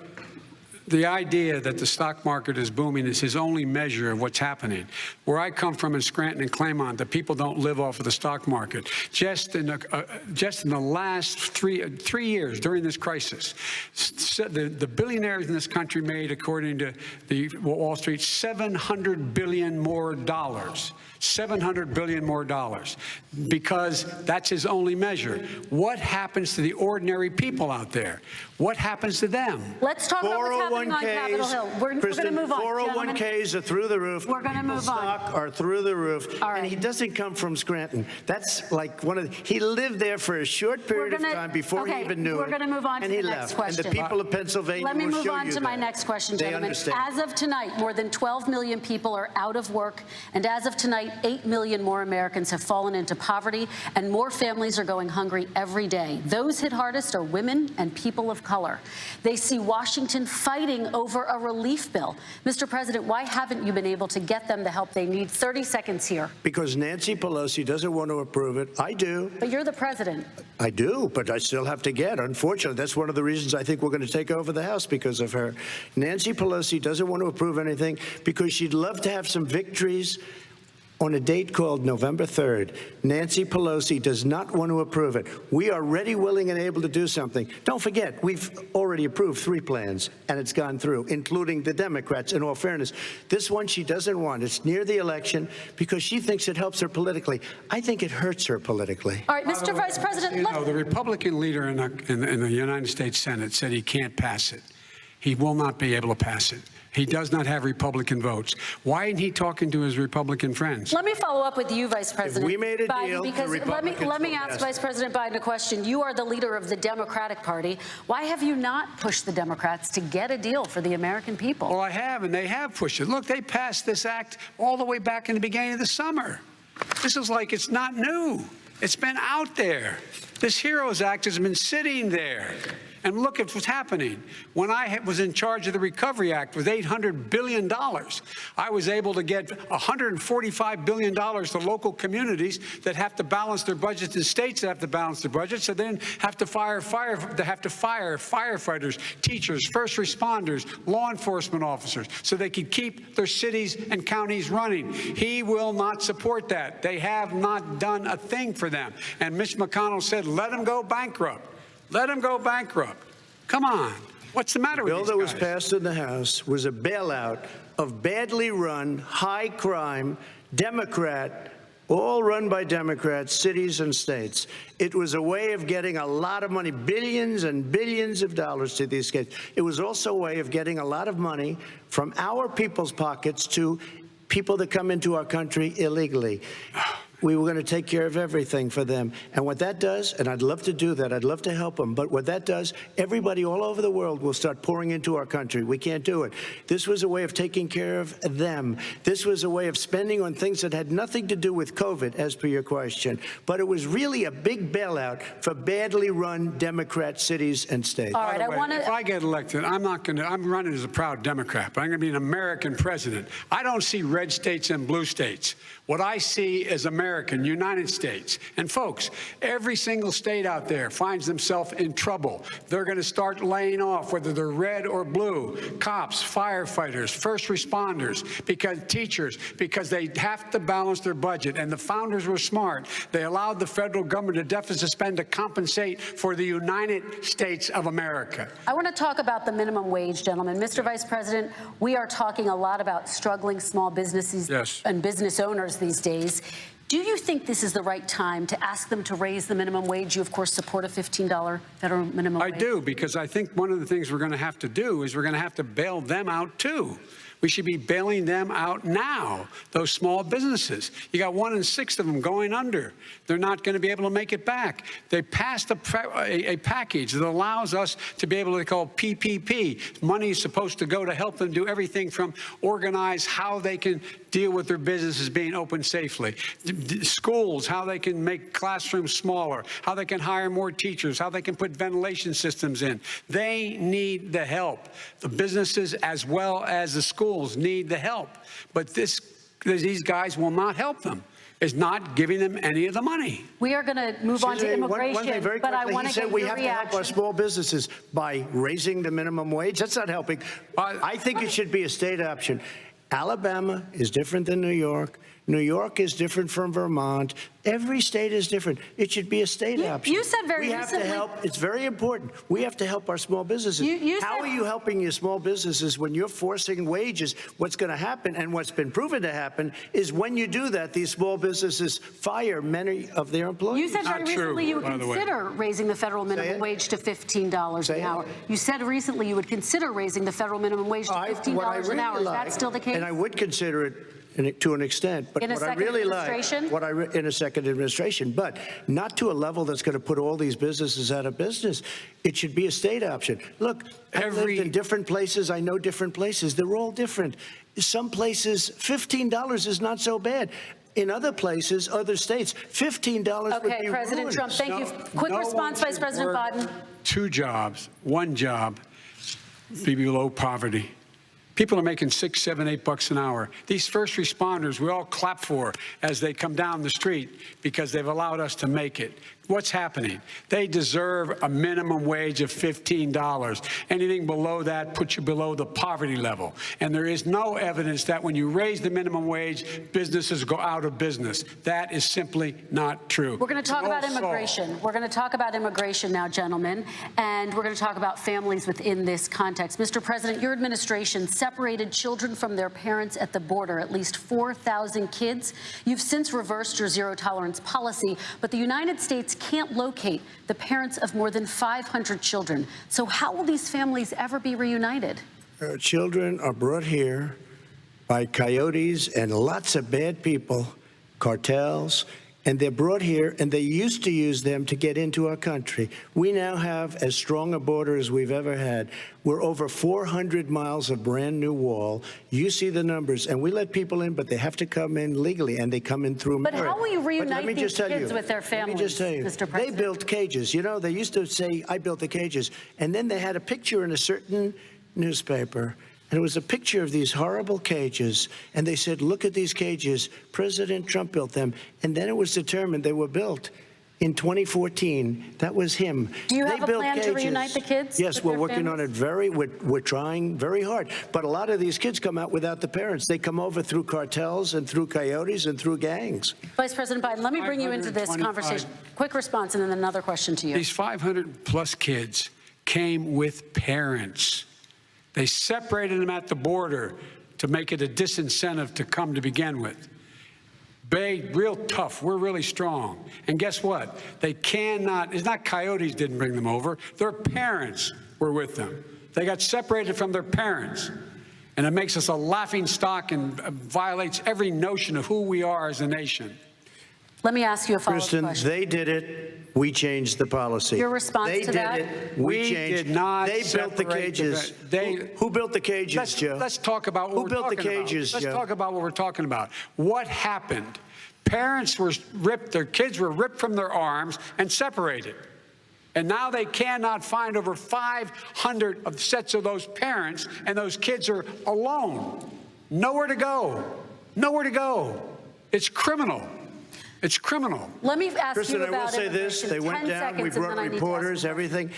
the idea that the stock market is booming is his only measure of what's happening. Where I come from in Scranton and Claymont, the people don't live off of the stock market. Just in the last three years during this crisis, the billionaires in this country made, according to the Wall Street, $700 billion more dollars. $700 billion more dollars, because that's his only measure. What happens to the ordinary people out there? What happens to them? Let's talk about what's happening on Capitol Hill. We're going to move on. 401ks are through the roof. We're going to move on. Stock are through the roof. All right. And he doesn't come from Scranton. That's like he lived there for a short period of time before he even knew it. We're going to move on to the next question. And the people of Pennsylvania Let me will move show on you to my that. next question, They gentlemen. understand. As of tonight, more than 12 million people are out of work, and as of tonight, 8 million more Americans have fallen into poverty, and more families are going hungry every day. Those hit hardest are women and people of color. They see Washington fighting over a relief bill. Mr. President, why haven't you been able to get them the help they need? 30 seconds here. Because Nancy Pelosi doesn't want to approve it. I do. But you're the president. I do, but I still have to get. Unfortunately, that's one of the reasons I think we're going to take over the House, because of her. Nancy Pelosi doesn't want to approve anything because she'd love to have some victories on a date called November 3rd. Nancy Pelosi does not want to approve it. We are ready, willing, and able to do something. Don't forget, we've already approved 3 plans, and it's gone through, including the Democrats, in all fairness. This one she doesn't want. It's near the election because she thinks it helps her politically. I think it hurts her politically. All right, Mr. Vice President. You know, the Republican leader in the United States Senate said he can't pass it. He will not be able to pass it. He does not have Republican votes. Why isn't he talking to his Republican friends? Let me follow up with you, Vice President. We made a Biden, deal. because let me ask Vice President Biden a question. You are the leader of the Democratic Party. Why have you not pushed the Democrats to get a deal for the American people? Well, I have, and they have pushed it. Look, they passed this act all the way back in the beginning of the summer. This is like it's not new. It's been out there. This HEROES Act has been sitting there. And look at what's happening. When I was in charge of the Recovery Act with $800 billion, I was able to get $145 billion to local communities that have to balance their budgets and states that have to balance their budgets, so then have to fire firefighters, teachers, first responders, law enforcement officers, so they can keep their cities and counties running. He will not support that. They have not done a thing for them. And Mitch McConnell said, let them go bankrupt. Let them go bankrupt. Come on. What's the matter with these guys? The bill that was passed in the House was a bailout of badly run, high-crime, Democrat, all run by Democrats, cities and states. It was a way of getting a lot of money, billions and billions of dollars to these states. It was also a way of getting a lot of money from our people's pockets to people that come into our country illegally. We were going to take care of everything for them. And what that does, and I'd love to do that, I'd love to help them, but what that does, everybody all over the world will start pouring into our country. We can't do it. This was a way of taking care of them. This was a way of spending on things that had nothing to do with COVID, as per your question. But it was really a big bailout for badly run Democrat cities and states. All right, If I get elected, I'm running as a proud Democrat, but I'm going to be an American president. I don't see red states and blue states. What I see is American, United States. And folks, every single state out there finds themselves in trouble. They're going to start laying off, whether they're red or blue, cops, firefighters, first responders, teachers, because they have to balance their budget. And the founders were smart. They allowed the federal government to deficit spend to compensate for the United States of America. I want to talk about the minimum wage, gentlemen. Mr. Vice President, we are talking a lot about struggling small businesses and business owners these days. Do you think this is the right time to ask them to raise the minimum wage? You, of course, support a $15 federal minimum wage. I do, because I think one of the things we're going to have to do is we're going to have to bail them out, too. We should be bailing them out now, those small businesses. You got 1 in 6 of them going under. They're not going to be able to make it back. They passed a package that allows us to be able to call PPP. Money is supposed to go to help them do everything from organize how they can deal with their businesses being open safely. Schools, how they can make classrooms smaller, how they can hire more teachers, how they can put ventilation systems in. They need the help. The businesses as well as the schools need the help. But these guys will not help them. is not giving them any of the money. We are going to move on to immigration, one thing very but I quickly, want he to get said your we have to help our reaction. small businesses by raising the minimum wage. That's not helping. I think it should be a state option. Alabama is different than New York. New York is different from Vermont. Every state is different. It should be a state option. You said very we have recently. to help. It's very important. We have to help our small businesses. How are you helping your small businesses when you're forcing wages? What's going to happen, and what's been proven to happen, is when you do that, these small businesses fire many of their employees. You said very recently you would consider raising the federal minimum wage to $15 an hour. You said recently you would consider raising the federal minimum wage to $15 an hour. Is that still the case? And I would consider it to an extent, but in a what I second really administration? like, in a second administration, but not to a level that's going to put all these businesses out of business. It should be a state option. Look, I lived in different places. I know different places. They're all different. Some places, $15 is not so bad. In other places, other states, $15 would be President ruined. Trump, thank you. Quick response, Vice President Biden. 2 jobs, 1 job, be below poverty. People are making $6, $7, $8 an hour. These first responders, we all clap for as they come down the street because they've allowed us to make it. What's happening? They deserve a minimum wage of $15. Anything below that puts you below the poverty level. And there is no evidence that when you raise the minimum wage, businesses go out of business. That is simply not true. We're going to talk about immigration. We're going to talk about immigration now, gentlemen, and we're going to talk about families within this context. Mr. President, your administration separated children from their parents at the border, at least 4,000 kids. You've since reversed your zero-tolerance policy, but the United States can't locate the parents of more than 500 children. So how will these families ever be reunited? Children are brought here by coyotes and lots of bad people, cartels, and they're brought here, and they used to use them to get into our country. We now have as strong a border as we've ever had. We're over 400 miles of brand new wall. You see the numbers, and we let people in, but they have to come in legally, and they come in through merit. But how will you reunite these kids with their families, Let me just tell you, Mr. President? they built cages. You know, they used to say, I built the cages, and then they had a picture in a certain newspaper, and it was a picture of these horrible cages, and they said, look at these cages. President Trump built them, and then it was determined they were built in 2014. That was him. Do you They have a built plan to cages. reunite the kids? Yes, we're working on it we're trying very hard. But a lot of these kids come out without the parents. They come over through cartels and through coyotes and through gangs. Vice President Biden, let me bring you into this 525. conversation. Quick response, and then another question to you. These 500-plus kids came with parents. They separated them at the border to make it a disincentive to come to begin with. Real tough. We're really strong. And guess what? They cannot, it's not coyotes didn't bring them over. Their parents were with them. They got separated from their parents. And it makes us a laughing stock and violates every notion of who we are as a nation. Let me ask you a follow-up Kristen, question. they did it. We changed the policy. Your response they to that? They did it. We changed. Did not They built the separate cages. Who built the cages, Joe? Let's talk about what Who we're built the talking cages, about. Let's Joe? talk about what we're talking about. What happened? Parents were ripped, their kids were ripped from their arms and separated. And now they cannot find over 500 of sets of those parents, and those kids are alone. Nowhere to go. Nowhere to go. It's criminal. It's criminal. Let me ask Kristen, you about I will say this. They went down. We brought reporters, everything.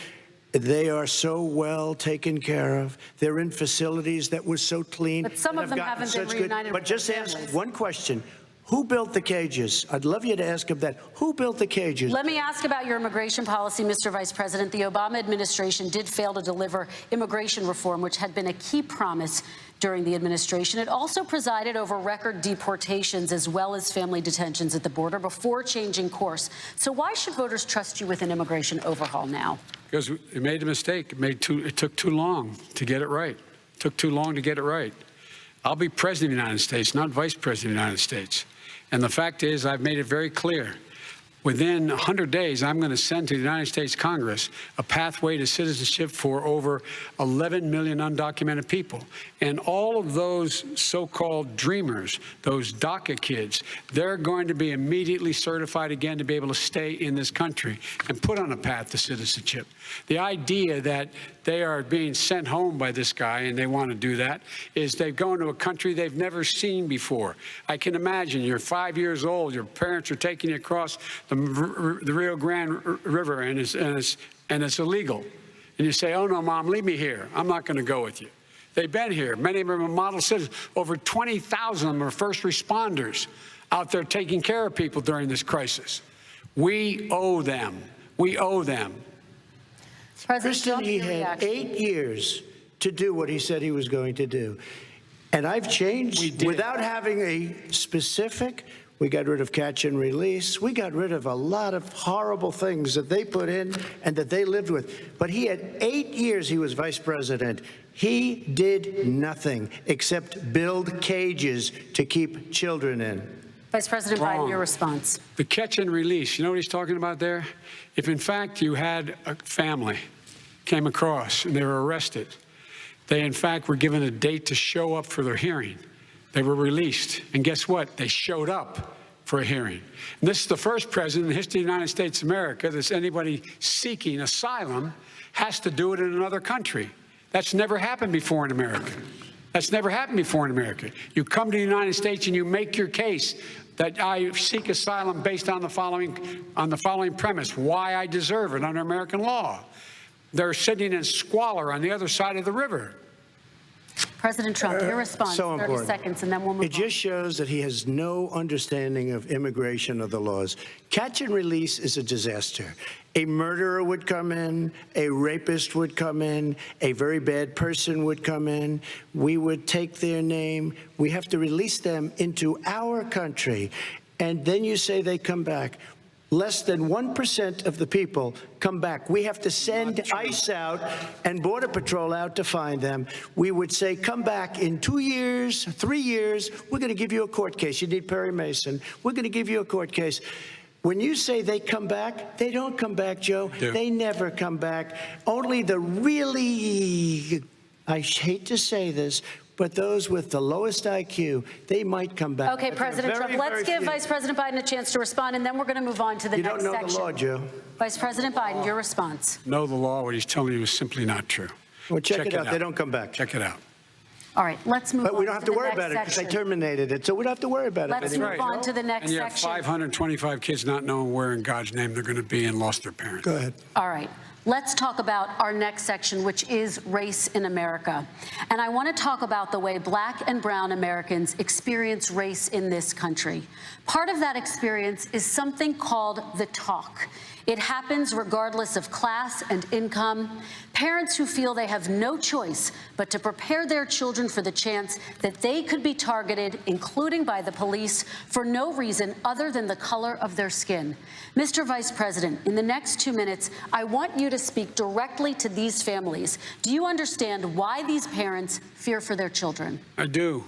They are so well taken care of. They're in facilities that were so clean. But some of them haven't been reunited But with their just ask families. one question. Who built the cages? I'd love you to ask him that. Who built the cages? Let me ask about your immigration policy, Mr. Vice President. The Obama administration did fail to deliver immigration reform, which had been a key promise during the administration. It also presided over record deportations as well as family detentions at the border before changing course. So why should voters trust you with an immigration overhaul now? Because it made a mistake. It took too long to get it right. It took too long to get it right. I'll be president of the United States, not vice president of the United States. And the fact is, I've made it very clear. within 100 days, I'm going to send to the United States Congress a pathway to citizenship for over 11 million undocumented people. And all of those so-called dreamers, those DACA kids, they're going to be immediately certified again to be able to stay in this country and put on a path to citizenship. The idea that they are being sent home by this guy, and they want to do that, is they've gone to a country they've never seen before. I can imagine you're 5 years old, your parents are taking you across the Rio Grande River, and it's illegal. And you say, oh, no, Mom, leave me here. I'm not going to go with you. They've been here. Many of them are model citizens. Over 20,000 of them are first responders out there taking care of people during this crisis. We owe them. We owe them. Kristen, he had 8 years to do what he said he was going to do. And I've changed without having a specific. We got rid of catch and release. We got rid of a lot of horrible things that they put in and that they lived with. But he had 8 years he was vice president. He did nothing except build cages to keep children in. Vice President Biden, your response. The catch and release, you know what he's talking about there? If, in fact, you had a family came across and they were arrested, they, in fact, were given a date to show up for their hearing. They were released. And guess what? They showed up for a hearing. And this is the first president in the history of the United States of America that anybody seeking asylum has to do it in another country. That's never happened before in America. That's never happened before in America. You come to the United States and you make your case that I seek asylum based on the following premise, why I deserve it under American law. They're sitting in squalor on the other side of the river. President Trump, your response, so 30 seconds, and then we'll move on. It just shows that he has no understanding of immigration or the laws. Catch and release is a disaster. A murderer would come in, a rapist would come in, a very bad person would come in. We would take their name. We have to release them into our country. And then you say they come back. Less than 1% of the people come back. We have to send ICE out and Border Patrol out to find them. We would say, come back in 2 years, 3 years. We're going to give you a court case. You need Perry Mason. We're going to give you a court case. When you say they come back, they don't come back, Joe. They never come back. Only the really, I hate to say this, but those with the lowest IQ, they might come back. Okay, President Trump, let's give Vice President Biden a chance to respond, and then we're going to move on to the next section. You don't know the law, Joe. Vice President Biden, your response. Know the law. What he's telling you is simply not true. Well, check it out. They don't come back. Check it out. All right, let's move on. But we don't have to worry about it because they terminated it, so we don't have to worry about it. Let's move on to the next section. And you have 525 kids not knowing where in God's name they're going to be and lost their parents. Go ahead. All right. Let's talk about our next section, which is race in America. And I want to talk about the way Black and brown Americans experience race in this country. Part of that experience is something called the talk. It happens regardless of class and income. Parents who feel they have no choice but to prepare their children for the chance that they could be targeted, including by the police, for no reason other than the color of their skin. Mr. Vice President, in the next 2 minutes, I want you to speak directly to these families. Do you understand why these parents fear for their children? I do.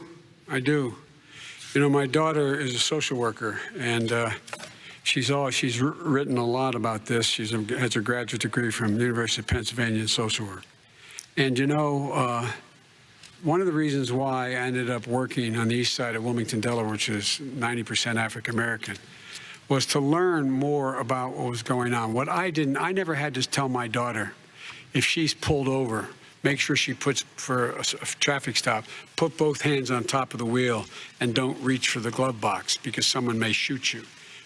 I do. You know, my daughter is a social worker, and she's written a lot about this. She has her graduate degree from the University of Pennsylvania in social work. And, you know, one of the reasons why I ended up working on the east side of Wilmington, Delaware, which is 90% African-American, was to learn more about what was going on. What I never had to tell my daughter, if she's pulled over, make sure she puts, for a traffic stop, put both hands on top of the wheel and don't reach for the glove box because someone may shoot you.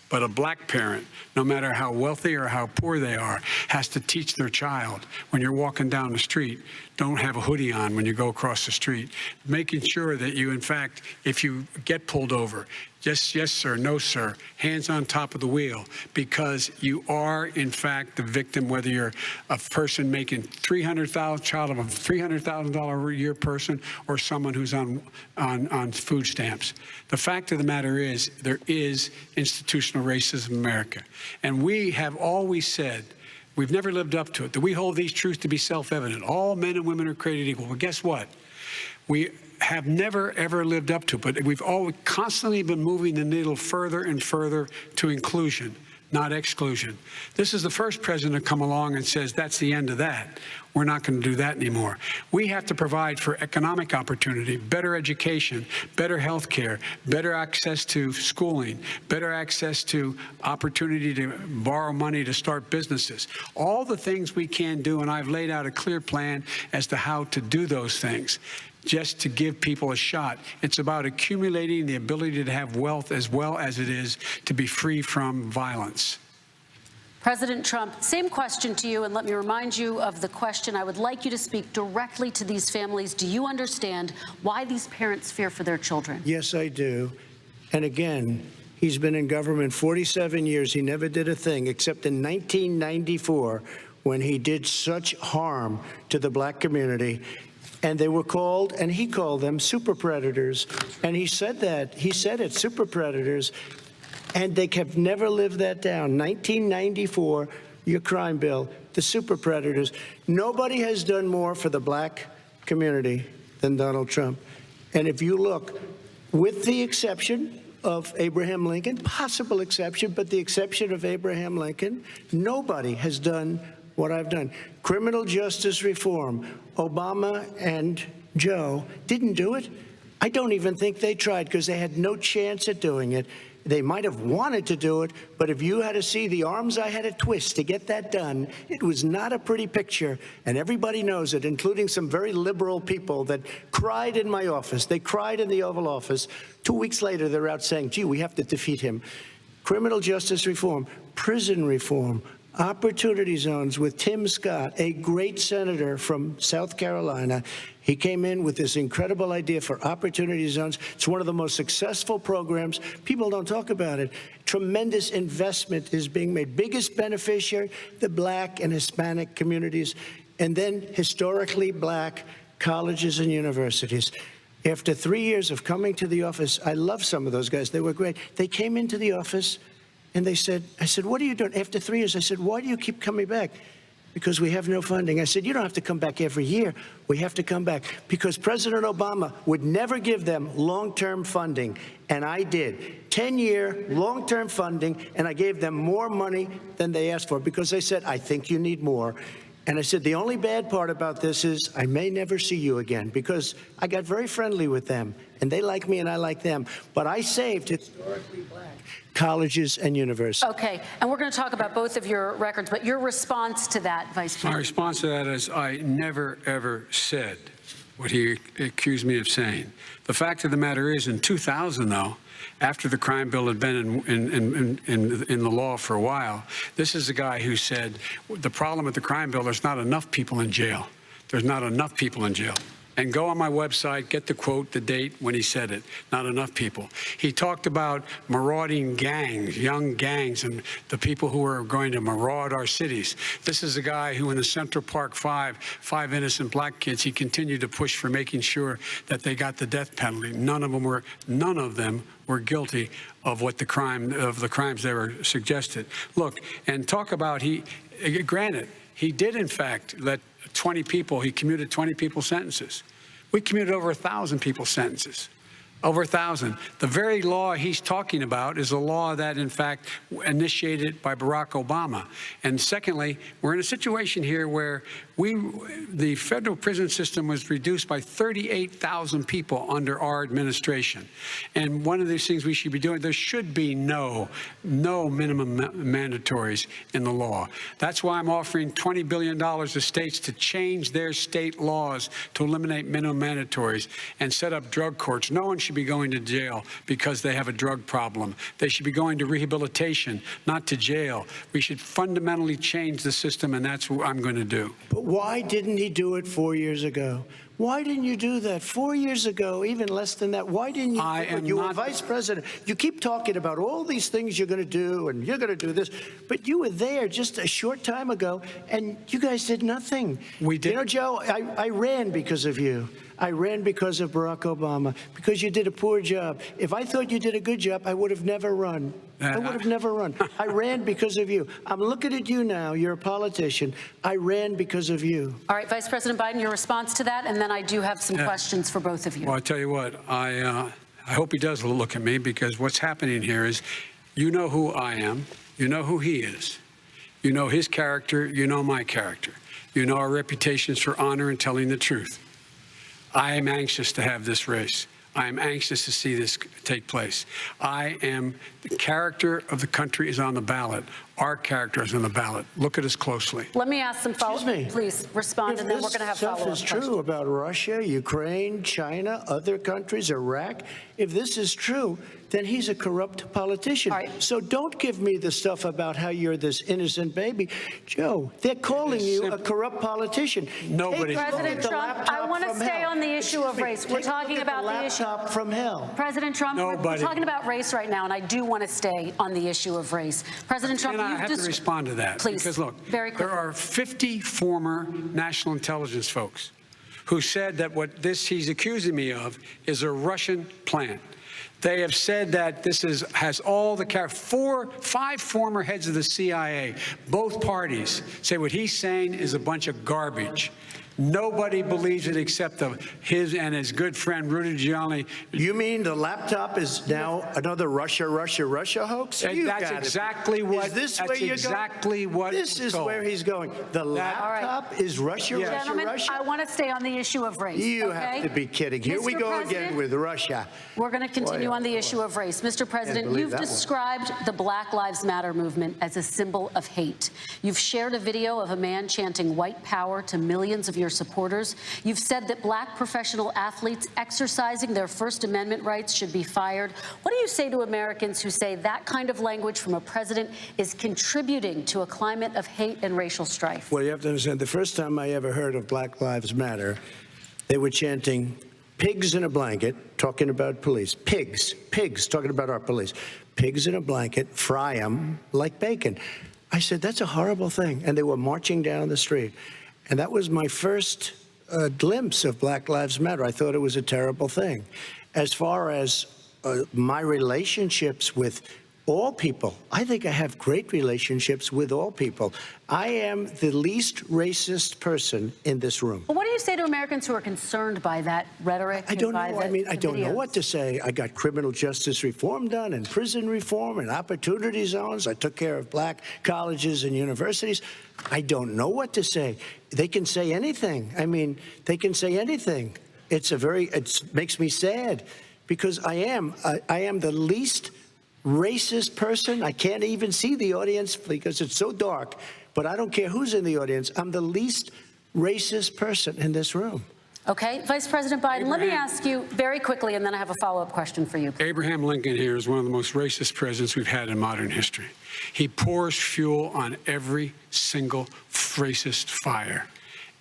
But a black parent, no matter how wealthy or how poor they are, has to teach their child when you're walking down the street, don't have a hoodie on when you go across the street. Making sure that you, in fact, if you get pulled over, just yes, sir, no, sir, hands on top of the wheel, because you are, in fact, the victim, whether you're a person making child of a $300,000 a year person or someone who's on food stamps. The fact of the matter is there is institutional racism in America. And we have always said, we've never lived up to it, that we hold these truths to be self-evident. All men and women are created equal. Well, guess what? We have never, ever lived up to it, but we've always constantly been moving the needle further and further to inclusion. not exclusion. This is the first president to come along and says that's the end of that. We're not going to do that anymore. We have to provide for economic opportunity, better education, better health care, better access to schooling, better access to opportunity to borrow money to start businesses. All the things we can do, and I've laid out a clear plan as to how to do those things, just to give people a shot. It's about accumulating the ability to have wealth as well as it is to be free from violence. President Trump, same question to you, and let me remind you of the question. I would like you to speak directly to these families. Do you understand why these parents fear for their children? Yes, I do. And again, he's been in government 47 years. He never did a thing except in 1994 when he did such harm to the black community. And they were called, and he called them super predators. And he said that. He said it, super predators. And they have never lived that down. 1994, your crime bill, the super predators. Nobody has done more for the black community than Donald Trump. And if you look, with the exception of Abraham Lincoln, possible exception, but the exception of Abraham Lincoln, nobody has done what I've done. Criminal justice reform. Obama and Joe didn't do it. I don't even think they tried because they had no chance at doing it. They might have wanted to do it, but if you had to see the arms I had to twist to get that done, it was not a pretty picture, and everybody knows it, including some very liberal people that cried in my office. They cried in the Oval Office. 2 weeks later, they're out saying, gee, we have to defeat him. Criminal justice reform, prison reform, opportunity zones with Tim Scott, a great senator from South Carolina. He came in with this incredible idea for opportunity zones. It's one of the most successful programs. People don't talk about it. Tremendous investment is being made. Biggest beneficiary, the black and Hispanic communities, and then historically black colleges and universities. After 3 years of coming to the office, I love some of those guys. They were great. They came into the office and they said, I said, what are you doing? After 3 years, I said, why do you keep coming back? Because we have no funding. I said, you don't have to come back every year. We have to come back because President Obama would never give them long-term funding. And I did. 10-year long-term funding, and I gave them more money than they asked for because they said, I think you need more. And I said, the only bad part about this is I may never see you again because I got very friendly with them, and they like me and I like them. But I saved historically black colleges and universities. Okay, and we're going to talk about both of your records, but your response to that, Vice President? My response to that is I never, ever said what he accused me of saying. The fact of the matter is, in 2000, though, after the crime bill had been in the law for a while, this is a guy who said the problem with the crime bill, there's not enough people in jail. There's not enough people in jail. And go on my website, get the quote, the date when he said it. Not enough people. He talked about marauding gangs, young gangs, and the people who are going to maraud our cities. This is a guy who in the Central Park five innocent black kids, he continued to push for making sure that they got the death penalty. None of them were guilty of the crimes they were suggested. Look, and talk about granted, he did in fact let 20 people, he commuted 20 people's sentences. We commuted over 1,000 people's sentences. Over 1,000. The very law he's talking about is a law that, in fact, initiated by Barack Obama. And secondly, we're in a situation here where the federal prison system was reduced by 38,000 people under our administration. And one of these things we should be doing, there should be no minimum mandatories in the law. That's why I'm offering $20 billion to states to change their state laws to eliminate minimum mandatories and set up drug courts. No one should be going to jail because they have a drug problem. They should be going to rehabilitation, not to jail. We should fundamentally change the system, and that's what I'm going to do. But why didn't he do it 4 years ago? Why didn't you do that 4 years ago, even less than that? Why didn't you? You were vice president. You keep talking about all these things you're going to do and you're going to do this, but you were there just a short time ago and you guys did nothing. We did. You know, Joe, I ran because of you. I ran because of Barack Obama, because you did a poor job. If I thought you did a good job, I would have never run. I would have never run. I ran because of you. I'm looking at you now. You're a politician. I ran because of you. All right, Vice President Biden, your response to that, and then I do have some questions for both of you. Well, I tell you what, I hope he does look at me, because what's happening here is You know who I am. You know who he is. You know his character. You know my character. You know our reputations for honor and telling the truth. I am anxious to have this race. I am anxious to see this take place. The character of the country is on the ballot. Our character is on the ballot. Look at us closely. Let me ask some follow-up. Excuse me. Please respond, and then we're going to have follow-up If this stuff is true about Russia, Ukraine, China, other countries, Iraq, if this is true, then he's a corrupt politician. All right. So don't give me the stuff about how you're this innocent baby. Joe, they're calling you a corrupt politician. Nobody. President Trump, I want to stay on the issue of race. We're talking about the issue. From hell. President Trump, we're talking about race right now, and I do want to stay on the issue of race. President Trump, I have to respond to that. Please, because look, very quickly. there are 50 former national intelligence folks who said that what he's accusing me of is a Russian plant. They have said that this has all the five former heads of the CIA, both parties, say what he's saying is a bunch of garbage. Nobody believes it except his and his good friend Rudy Giuliani. You mean the laptop is now another Russia hoax? That's exactly what. Is this that's where you're exactly going? what. This is where he's going. The laptop is Russia, Gentlemen, Russia. I want to stay on the issue of race. You okay? have to be kidding. Here we go again with Russia. We're going to continue on the issue of race. Mr. President, you've described the Black Lives Matter movement as a symbol of hate. You've shared a video of a man chanting white power to millions of your supporters. You've said that black professional athletes exercising their First Amendment rights should be fired. What do you say to Americans who say that kind of language from a president is contributing to a climate of hate and racial strife? Well, you have to understand, the first time I ever heard of Black Lives Matter, they were chanting pigs in a blanket, talking about police. Pigs, talking about our police. Pigs in a blanket, fry them like bacon. I said, that's a horrible thing. And they were marching down the street. And that was my first glimpse of Black Lives Matter. I thought it was a terrible thing. As far as my relationships with all people, I think I have great relationships with all people. I am the least racist person in this room. Well, what do you say to Americans who are concerned by that rhetoric? I don't know. I don't know what to say. I got criminal justice reform done and prison reform and opportunity zones. I took care of black colleges and universities. I don't know what to say. They can say anything. I mean, they can say anything. It makes me sad because I am the least racist person. I can't even see the audience because it's so dark, but I don't care who's in the audience. I'm the least racist person in this room. Okay, Vice President Biden, let me ask you very quickly, and then I have a follow-up question for you. Abraham Lincoln here is one of the most racist presidents we've had in modern history. He pours fuel on every single racist fire.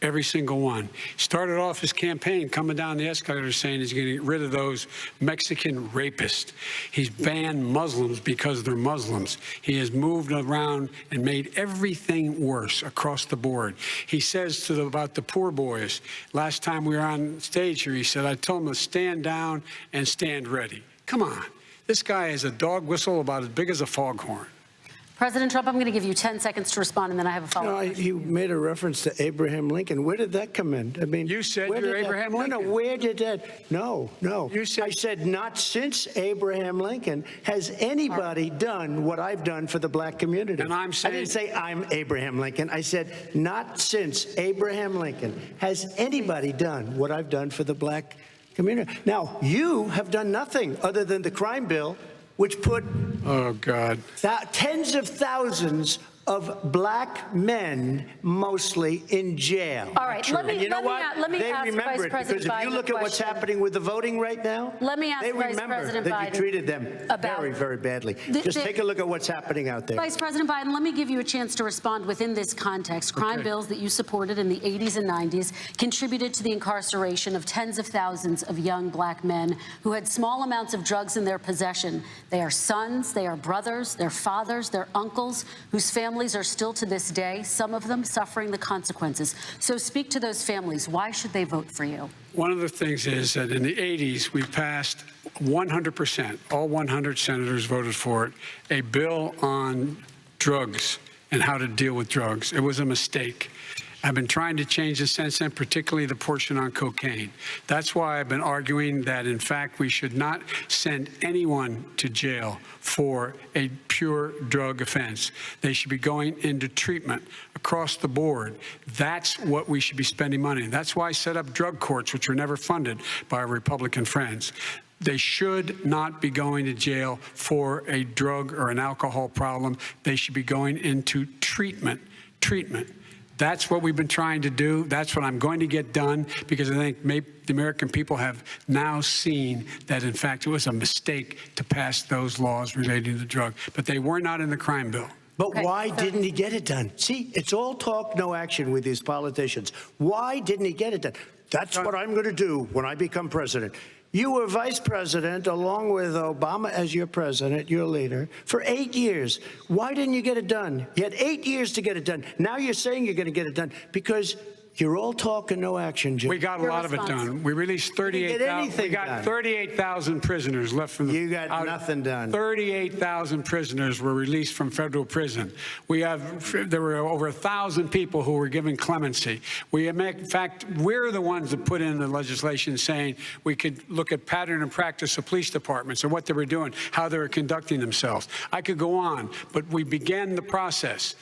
Every single one. Started off his campaign coming down the escalator saying he's going to get rid of those Mexican rapists. He's banned Muslims because they're Muslims. He has moved around and made everything worse across the board. He says about the poor boys, last time we were on stage here, he said, I told them to stand down and stand ready. Come on. This guy is a dog whistle about as big as a foghorn. President Trump, I'm going to give you 10 seconds to respond, and then I have a follow-up. You made a reference to Abraham Lincoln. Where did that come in? I mean, you said you're Abraham Lincoln. No, where did that? No. You said, I said not since Abraham Lincoln has anybody done what I've done for the black community. And I'm saying, I didn't say I'm Abraham Lincoln. I said not since Abraham Lincoln has anybody done what I've done for the black community. Now, you have done nothing other than the crime bill, which put tens of thousands of black men, mostly, in jail. All right, let me you know what? They ask remember it because if you look at what's happening with the voting right now, let me ask they Vice remember President that Biden you treated them very, very badly. Just take a look at what's happening out there. Vice President Biden, let me give you a chance to respond within this context. Crime bills that you supported in the 80s and 90s contributed to the incarceration of tens of thousands of young black men who had small amounts of drugs in their possession. They are sons, they are brothers, they're fathers, they're uncles, whose families are still to this day, some of them suffering the consequences. So speak to those families. Why should they vote for you? One of the things is that in the 80s, we passed 100%, all 100 senators voted for it, a bill on drugs and how to deal with drugs. It was a mistake. I've been trying to change the sentence, particularly the portion on cocaine. That's why I've been arguing that, in fact, we should not send anyone to jail for a pure drug offense. They should be going into treatment across the board. That's what we should be spending money on. That's why I set up drug courts, which were never funded by our Republican friends. They should not be going to jail for a drug or an alcohol problem. They should be going into treatment. That's what we've been trying to do. That's what I'm going to get done, because I think the American people have now seen that, in fact, it was a mistake to pass those laws relating to the drug. But they were not in the crime bill. But why didn't he get it done? See, it's all talk, no action with these politicians. Why didn't he get it done? That's what I'm going to do when I become president. You were vice president along with Obama as your president, your leader, for 8 years. Why didn't you get it done? You had 8 years to get it done. Now you're saying you're going to get it done because you're all talk and no action, Jim. We got a lot of it done. We released 38,000. We got 38,000 prisoners left from the. You got nothing done. 38,000 prisoners were released from federal prison. There were over 1,000 people who were given clemency. In fact, we're the ones that put in the legislation saying we could look at pattern and practice of police departments and what they were doing, how they were conducting themselves. I could go on, but we began the process.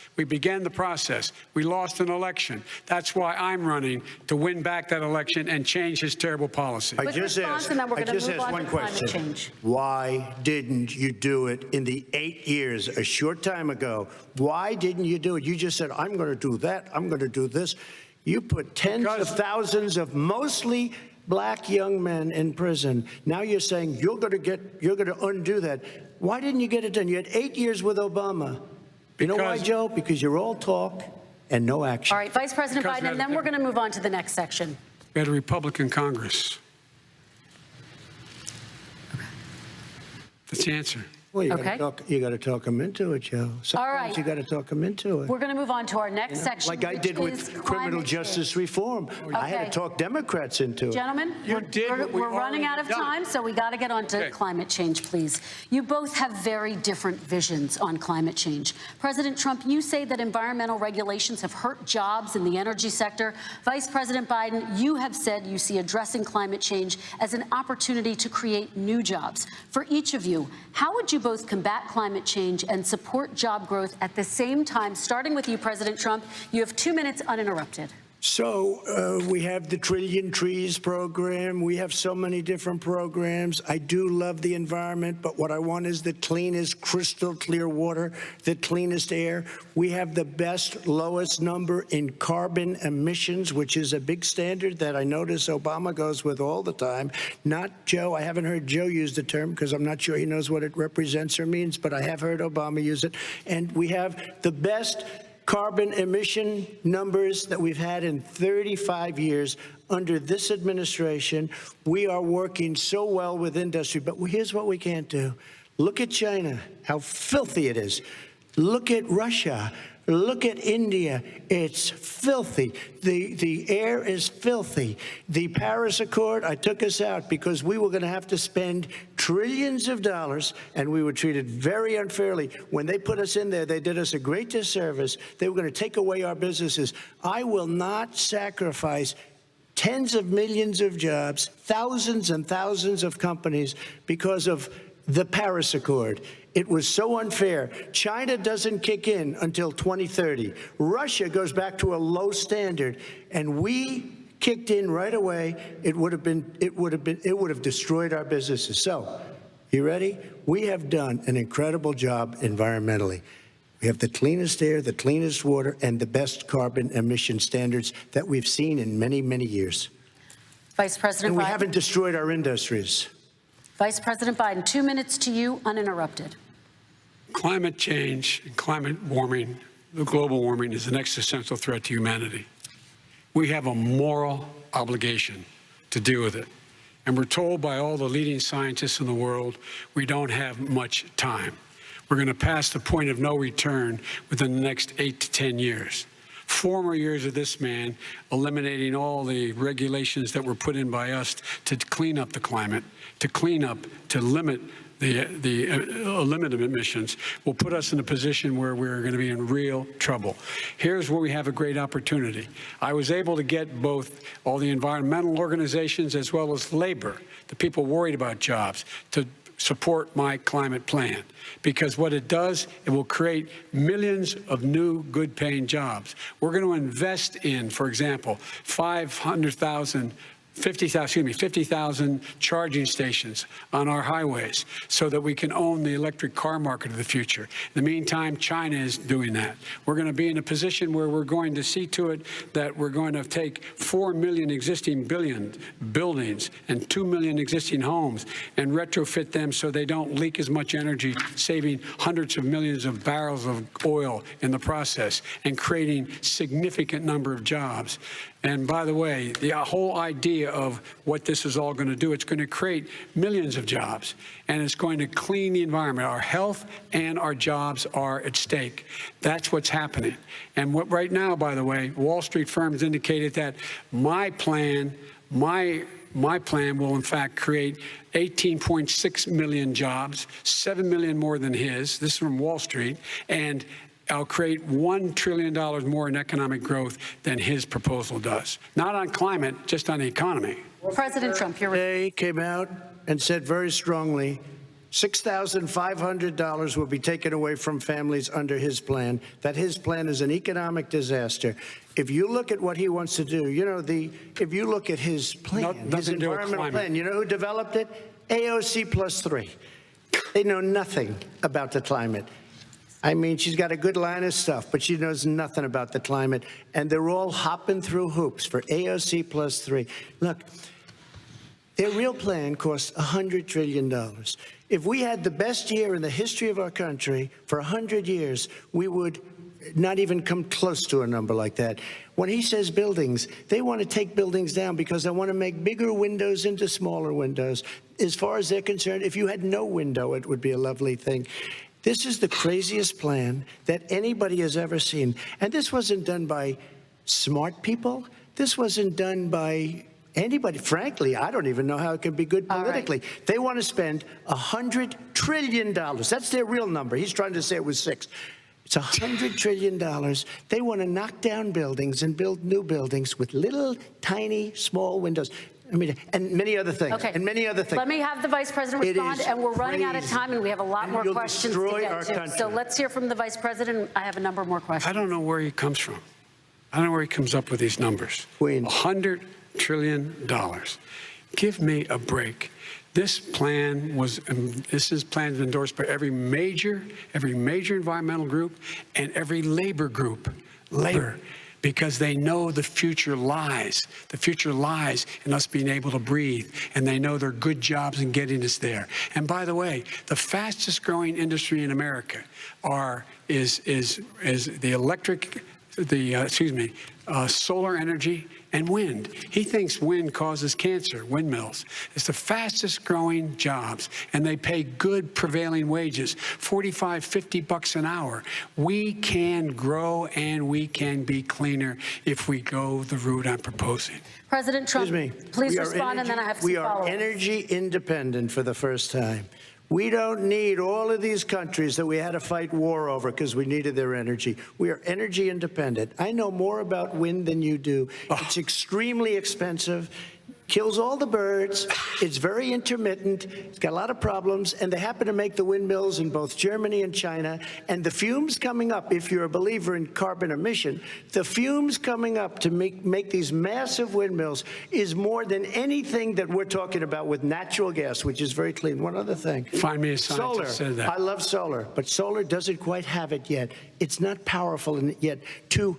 We lost an election. That's why I'm running to win back that election and change his terrible policy. I just asked one question. Why didn't you do it in the 8 years, a short time ago? Why didn't you do it? You just said, I'm going to do that. I'm going to do this. You put tens of thousands of mostly black young men in prison. Now you're saying you're going to undo that. Why didn't you get it done? You had 8 years with Obama. You know why, Joe? Because you're all talk and no action. All right, Vice President Biden, and then we're going to move on to the next section. We had a Republican Congress. That's the answer. Well, you got to talk them into it, Joe. Sometimes you got to talk them into it. We're going to move on to our next section, like I did with criminal justice reform. I had to talk Democrats into it. Gentlemen, we're running out of time, so we got to get on to climate change, please. You both have very different visions on climate change. President Trump, you say that environmental regulations have hurt jobs in the energy sector. Vice President Biden, you have said you see addressing climate change as an opportunity to create new jobs. For each of you, how would you both combat climate change and support job growth at the same time? Starting with you, President Trump, you have 2 minutes uninterrupted. So we have the Trillion Trees program. We have so many different programs. I do love the environment, but what I want is the cleanest, crystal clear water, the cleanest air. We have the best, lowest number in carbon emissions, which is a big standard that I notice Obama goes with all the time. Not Joe. I haven't heard Joe use the term because I'm not sure he knows what it represents or means, but I have heard Obama use it. And we have the best carbon emission numbers that we've had in 35 years under this administration. We are working so well with industry, but here's what we can't do. Look at China, how filthy it is. Look at Russia. Look at India. It's filthy. The air is filthy. The Paris Accord, I took us out because we were going to have to spend trillions of dollars, and we were treated very unfairly. When they put us in there, they did us a great disservice. They were going to take away our businesses. I will not sacrifice tens of millions of jobs, thousands and thousands of companies because of the Paris Accord. It was so unfair. China doesn't kick in until 2030. Russia goes back to a low standard, and we kicked in right away. It would have destroyed our businesses. So, you ready? We have done an incredible job environmentally. We have the cleanest air, the cleanest water, and the best carbon emission standards that we've seen in many, many years. Vice President and we Biden. haven't destroyed our industries. Vice President Biden, 2 minutes to you, uninterrupted. Climate change and climate warming, the global warming, is an existential threat to humanity. We have a moral obligation to deal with it. And we're told by all the leading scientists in the world we don't have much time. We're going to pass the point of no return within the next 8 to 10 years. 4 more years of this man eliminating all the regulations that were put in by us to clean up the climate, to limit limited emissions will put us in a position where we're going to be in real trouble. Here's where we have a great opportunity. I was able to get both all the environmental organizations as well as labor, the people worried about jobs, to support my climate plan, because what it does, it will create millions of new good-paying jobs. We're going to invest in, for example, 50,000 charging stations on our highways so that we can own the electric car market of the future. In the meantime, China is doing that. We're going to be in a position where we're going to see to it that we're going to take 4 million existing buildings and 2 million existing homes and retrofit them so they don't leak as much energy, saving hundreds of millions of barrels of oil in the process and creating significant number of jobs. And by the way, the whole idea of what this is all going to do, it's going to create millions of jobs, and it's going to clean the environment. Our health and our jobs are at stake. That's what's happening. And what right now, by the way, Wall Street firms indicated that my plan will in fact create 18.6 million jobs, 7 million more than his. This is from Wall Street. And I'll create $1 trillion more in economic growth than his proposal does. Not on climate, just on the economy. President Trump, today came out and said very strongly, $6,500 will be taken away from families under his plan, that his plan is an economic disaster. If you look at what he wants to do, if you look at his plan, his environmental plan, you know who developed it? AOC +3. They know nothing about the climate. I mean, she's got a good line of stuff, but she knows nothing about the climate. And they're all hopping through hoops for AOC +3. Look, their real plan costs $100 trillion. If we had the best year in the history of our country for 100 years, we would not even come close to a number like that. When he says buildings, they want to take buildings down because they want to make bigger windows into smaller windows. As far as they're concerned, if you had no window, it would be a lovely thing. This is the craziest plan that anybody has ever seen. And this wasn't done by smart people. This wasn't done by anybody. Frankly, I don't even know how it can be good politically. Right. They want to spend $100 trillion. That's their real number. He's trying to say it was 6. It's $100 trillion. They want to knock down buildings and build new buildings with little, tiny, small windows. I mean, and many other things. Okay. And many other things. Let me have the Vice President respond, and we're running out of time, and we have a lot more questions to get to. So let's hear from the Vice President. I have a number more questions. I don't know where he comes from. I don't know where he comes up with these numbers. $100 trillion. Give me a break. This plan was, endorsed by every major environmental group and every labor group. Because they know the future lies. The future lies in us being able to breathe, and they know there are good jobs in getting us there. And by the way, the fastest growing industry in America is solar energy and wind. He thinks wind causes cancer, windmills. It's the fastest growing jobs, and they pay good prevailing wages, $45, $50 an hour. We can grow and we can be cleaner if we go the route I'm proposing. President Trump, please respond, and then I have some follow-ups. We are energy independent for the first time. We don't need all of these countries that we had to fight war over because we needed their energy. We are energy independent. I know more about wind than you do. It's extremely expensive, kills all the birds, it's very intermittent, it's got a lot of problems, and they happen to make the windmills in both Germany and China. And the fumes coming up, if you're a believer in carbon emission, the fumes coming up to make these massive windmills is more than anything that we're talking about with natural gas, which is very clean. One other thing. Find me a scientist that said that. I love solar, but solar doesn't quite have it yet. It's not powerful yet to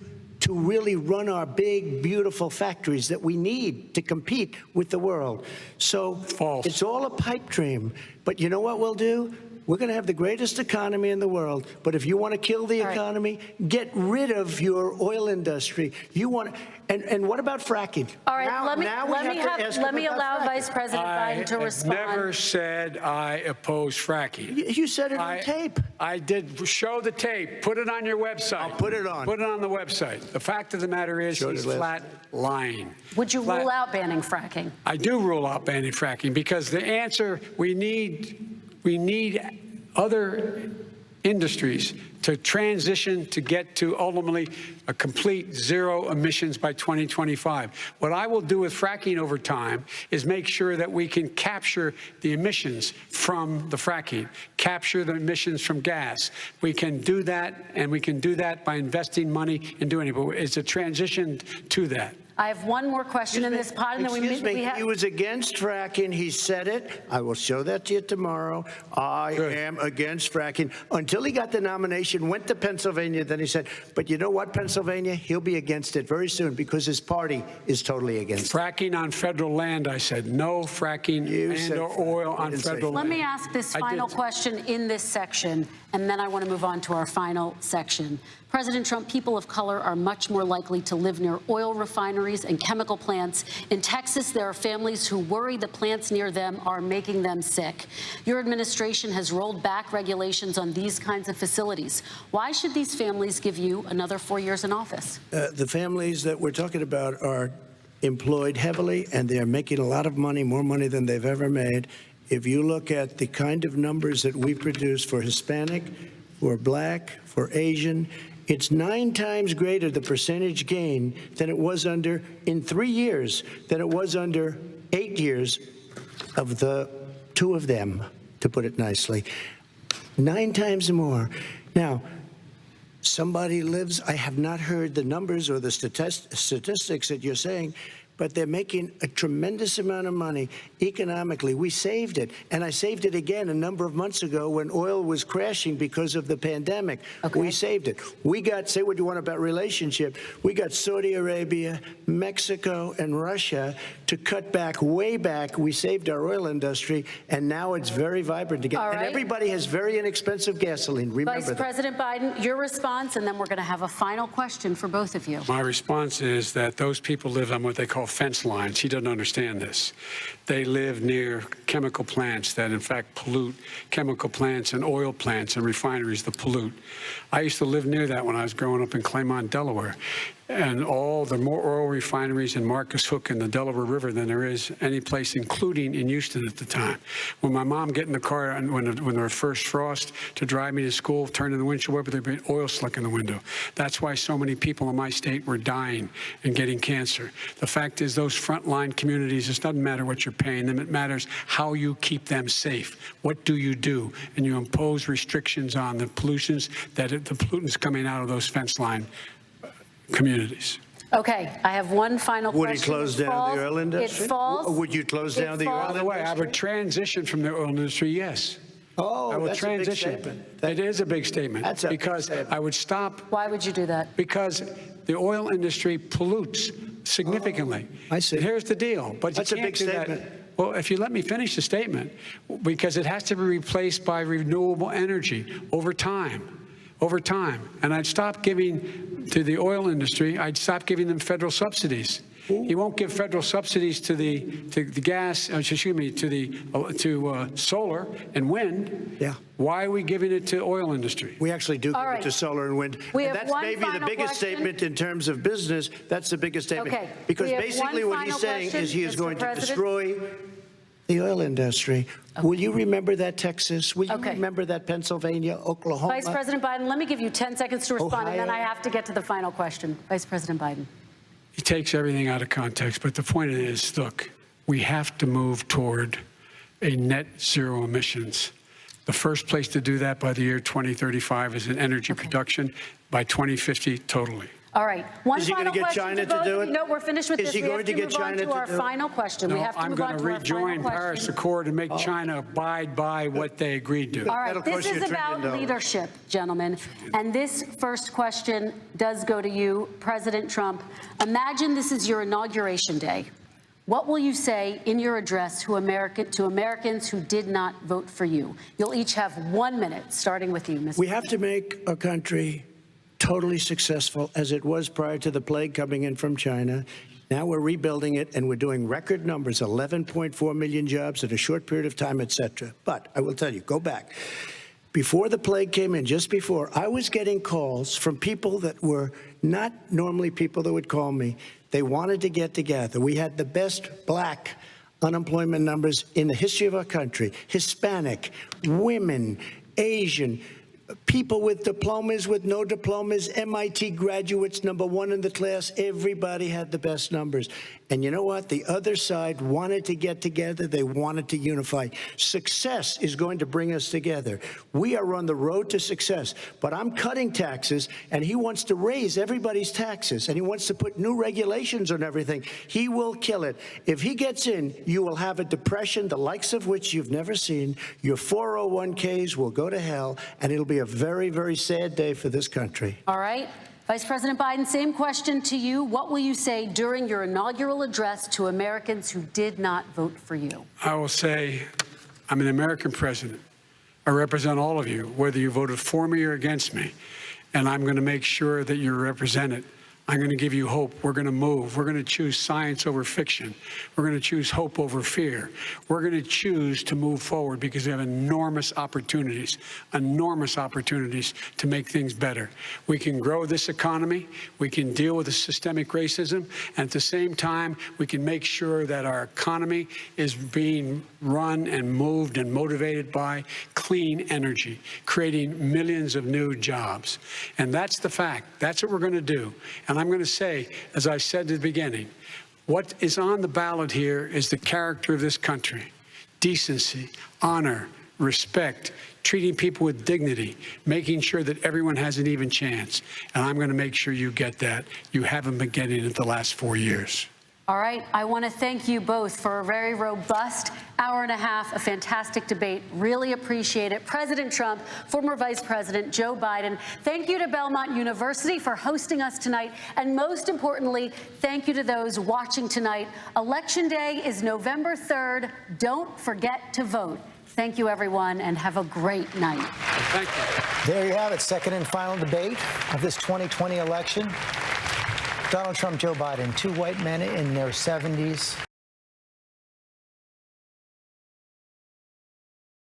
really run our big, beautiful factories that we need to compete with the world. So it's all a pipe dream. But you know what we'll do? We're going to have the greatest economy in the world. But if you want to kill the economy, get rid of your oil industry. You want to, and what about fracking? All right, let me allow Vice President Biden to respond. I never said I oppose fracking. You said it on tape. I did. Show the tape. Put it on your website. I'll put it on. Put it on the website. The fact of the matter is he's flat lying. Would you rule out banning fracking? I do rule out banning fracking because the answer we need We need other industries to transition to get to ultimately a complete zero emissions by 2025. What I will do with fracking over time is make sure that we can capture the emissions from the fracking, capture the emissions from gas. We can do that, and we can do that by investing money in doing it. But it's a transition to that. I have one more question in this pod, and then Excuse me, he was against fracking. He said it. I will show that to you tomorrow. I am against fracking. Until he got the nomination, went to Pennsylvania, then he said, but you know what, Pennsylvania? He'll be against it very soon because his party is totally against it. Fracking on federal land, I said. No fracking and or oil on federal land. Let me ask this final question in this section, and then I want to move on to our final section. President Trump, people of color are much more likely to live near oil refineries and chemical plants. In Texas, there are families who worry the plants near them are making them sick. Your administration has rolled back regulations on these kinds of facilities. Why should these families give you another 4 years in office? The families that we're talking about are employed heavily, and they are making a lot of money, more money than they've ever made. If you look at the kind of numbers that we produce for Hispanic, for Black, for Asian, it's 9 times greater, the percentage gain, than it was under, in 3 years, than it was under 8 years of the 2 of them, to put it nicely. 9 times more. Now, somebody lives, I have not heard the numbers or the statistics that you're saying, but they're making a tremendous amount of money economically. We saved it, and I saved it again a number of months ago when oil was crashing because of the pandemic. We saved it. We got, say what you want about relationship, we got Saudi Arabia, Mexico, and Russia to cut back, way back. We saved our oil industry, and now it's very vibrant again. And everybody has very inexpensive gasoline. Remember Vice President Biden, your response, and then we're going to have a final question for both of you. My response is that those people live on what they call fence lines. He doesn't understand this. They live near chemical plants that, in fact, pollute. Chemical plants and oil plants and refineries that pollute. I used to live near that when I was growing up in Claymont, Delaware. And all the more oil refineries in Marcus Hook and the Delaware River than there is any place, including in Houston at the time. When my mom get in the car and when there was first frost to drive me to school, turning the windshield wiper, there'd be oil slick in the window. That's why so many people in my state were dying and getting cancer. The fact is, those frontline communities, it doesn't matter what you're paying them. It matters how you keep them safe. What do? And you impose restrictions on the pollutions the pollutants coming out of those fence line communities. Okay, I have one final question. Would he close down the oil industry? It falls. Would you close down the oil industry? By the way, I would transition from the oil industry, yes. Oh, I will that's transition. a big statement. It is a big statement. That's a because big statement. I would stop. Why would you do that? Because the oil industry pollutes significantly. I see. And here's the deal. But That's you a can't big do that. statement. Well, if you let me finish the statement, because it has to be replaced by renewable energy over time. And I'd stop giving to the oil industry, I'd stop giving them federal subsidies. He won't give federal subsidies to the gas, excuse me, to solar and wind. Yeah. Why are we giving it to oil industry? We actually do give right. it to solar and wind. We And have that's one maybe the final biggest question. statement in terms of business. That's the biggest statement. Okay. Because We have basically one what he's final saying question, is he is Mr. going to President. destroy the oil industry. Will you remember that, Texas? Will you remember that, Pennsylvania, Oklahoma? Vice President Biden, let me give you 10 seconds to respond, and then Ohio. I have to get to the final question. Vice President Biden. He takes everything out of context, but the point is, look, we have to move toward a net zero emissions. The first place to do that by the year 2035 is in energy production, by 2050 totally. All right. One Is he final gonna get question China to to both do of it? you. No, we're finished with Is this. he We going have to to get move on China to to our do it? final question. We No, have to I'm move going on to to our final rejoin Paris question. Accord and make China abide by what they agreed to. All right, That'll this cost you is $1 about trillion. leadership, gentlemen. And this first question does go to you, President Trump. Imagine this is your inauguration day. What will you say in your address to Americans who did not vote for you? You'll each have 1 minute, starting with you, Mr. We have to make our country totally successful as it was prior to the plague coming in from China. Now we're rebuilding it, and we're doing record numbers, 11.4 million jobs in a short period of time, et cetera. But I will tell you, go back. Before the plague came in, just before, I was getting calls from people that were not normally people that would call me. They wanted to get together. We had the best Black unemployment numbers in the history of our country. Hispanic, women, Asian, people with diplomas, with no diplomas, MIT graduates, #1 in the class. Everybody had the best numbers. And you know what? The other side wanted to get together. They wanted to unify. Success is going to bring us together. We are on the road to success. But I'm cutting taxes, and he wants to raise everybody's taxes, and he wants to put new regulations on everything. He will kill it. If he gets in, you will have a depression, the likes of which you've never seen. Your 401ks will go to hell, and it'll be a very, very sad day for this country. All right. Vice President Biden, same question to you. What will you say during your inaugural address to Americans who did not vote for you? I will say I'm an American president. I represent all of you, whether you voted for me or against me. And I'm going to make sure that you're represented. I'm going to give you hope. We're going to move. We're going to choose science over fiction. We're going to choose hope over fear. We're going to choose to move forward because we have enormous opportunities to make things better. We can grow this economy. We can deal with the systemic racism. And at the same time, we can make sure that our economy is being run and moved and motivated by clean energy, creating millions of new jobs. And that's the fact. That's what we're going to do. And I'm going to say, as I said at the beginning, what is on the ballot here is the character of this country: decency, honor, respect, treating people with dignity, making sure that everyone has an even chance. And I'm going to make sure you get that. You haven't been getting it the last 4 years. All right. I want to thank you both for a very robust hour and a half, a fantastic debate. Really appreciate it. President Trump, former Vice President Joe Biden, thank you to Belmont University for hosting us tonight. And most importantly, thank you to those watching tonight. Election Day is November 3rd. Don't forget to vote. Thank you, everyone, and have a great night. Thank you. There you have it, second and final debate of this 2020 election. Donald Trump, Joe Biden, two white men in their 70s.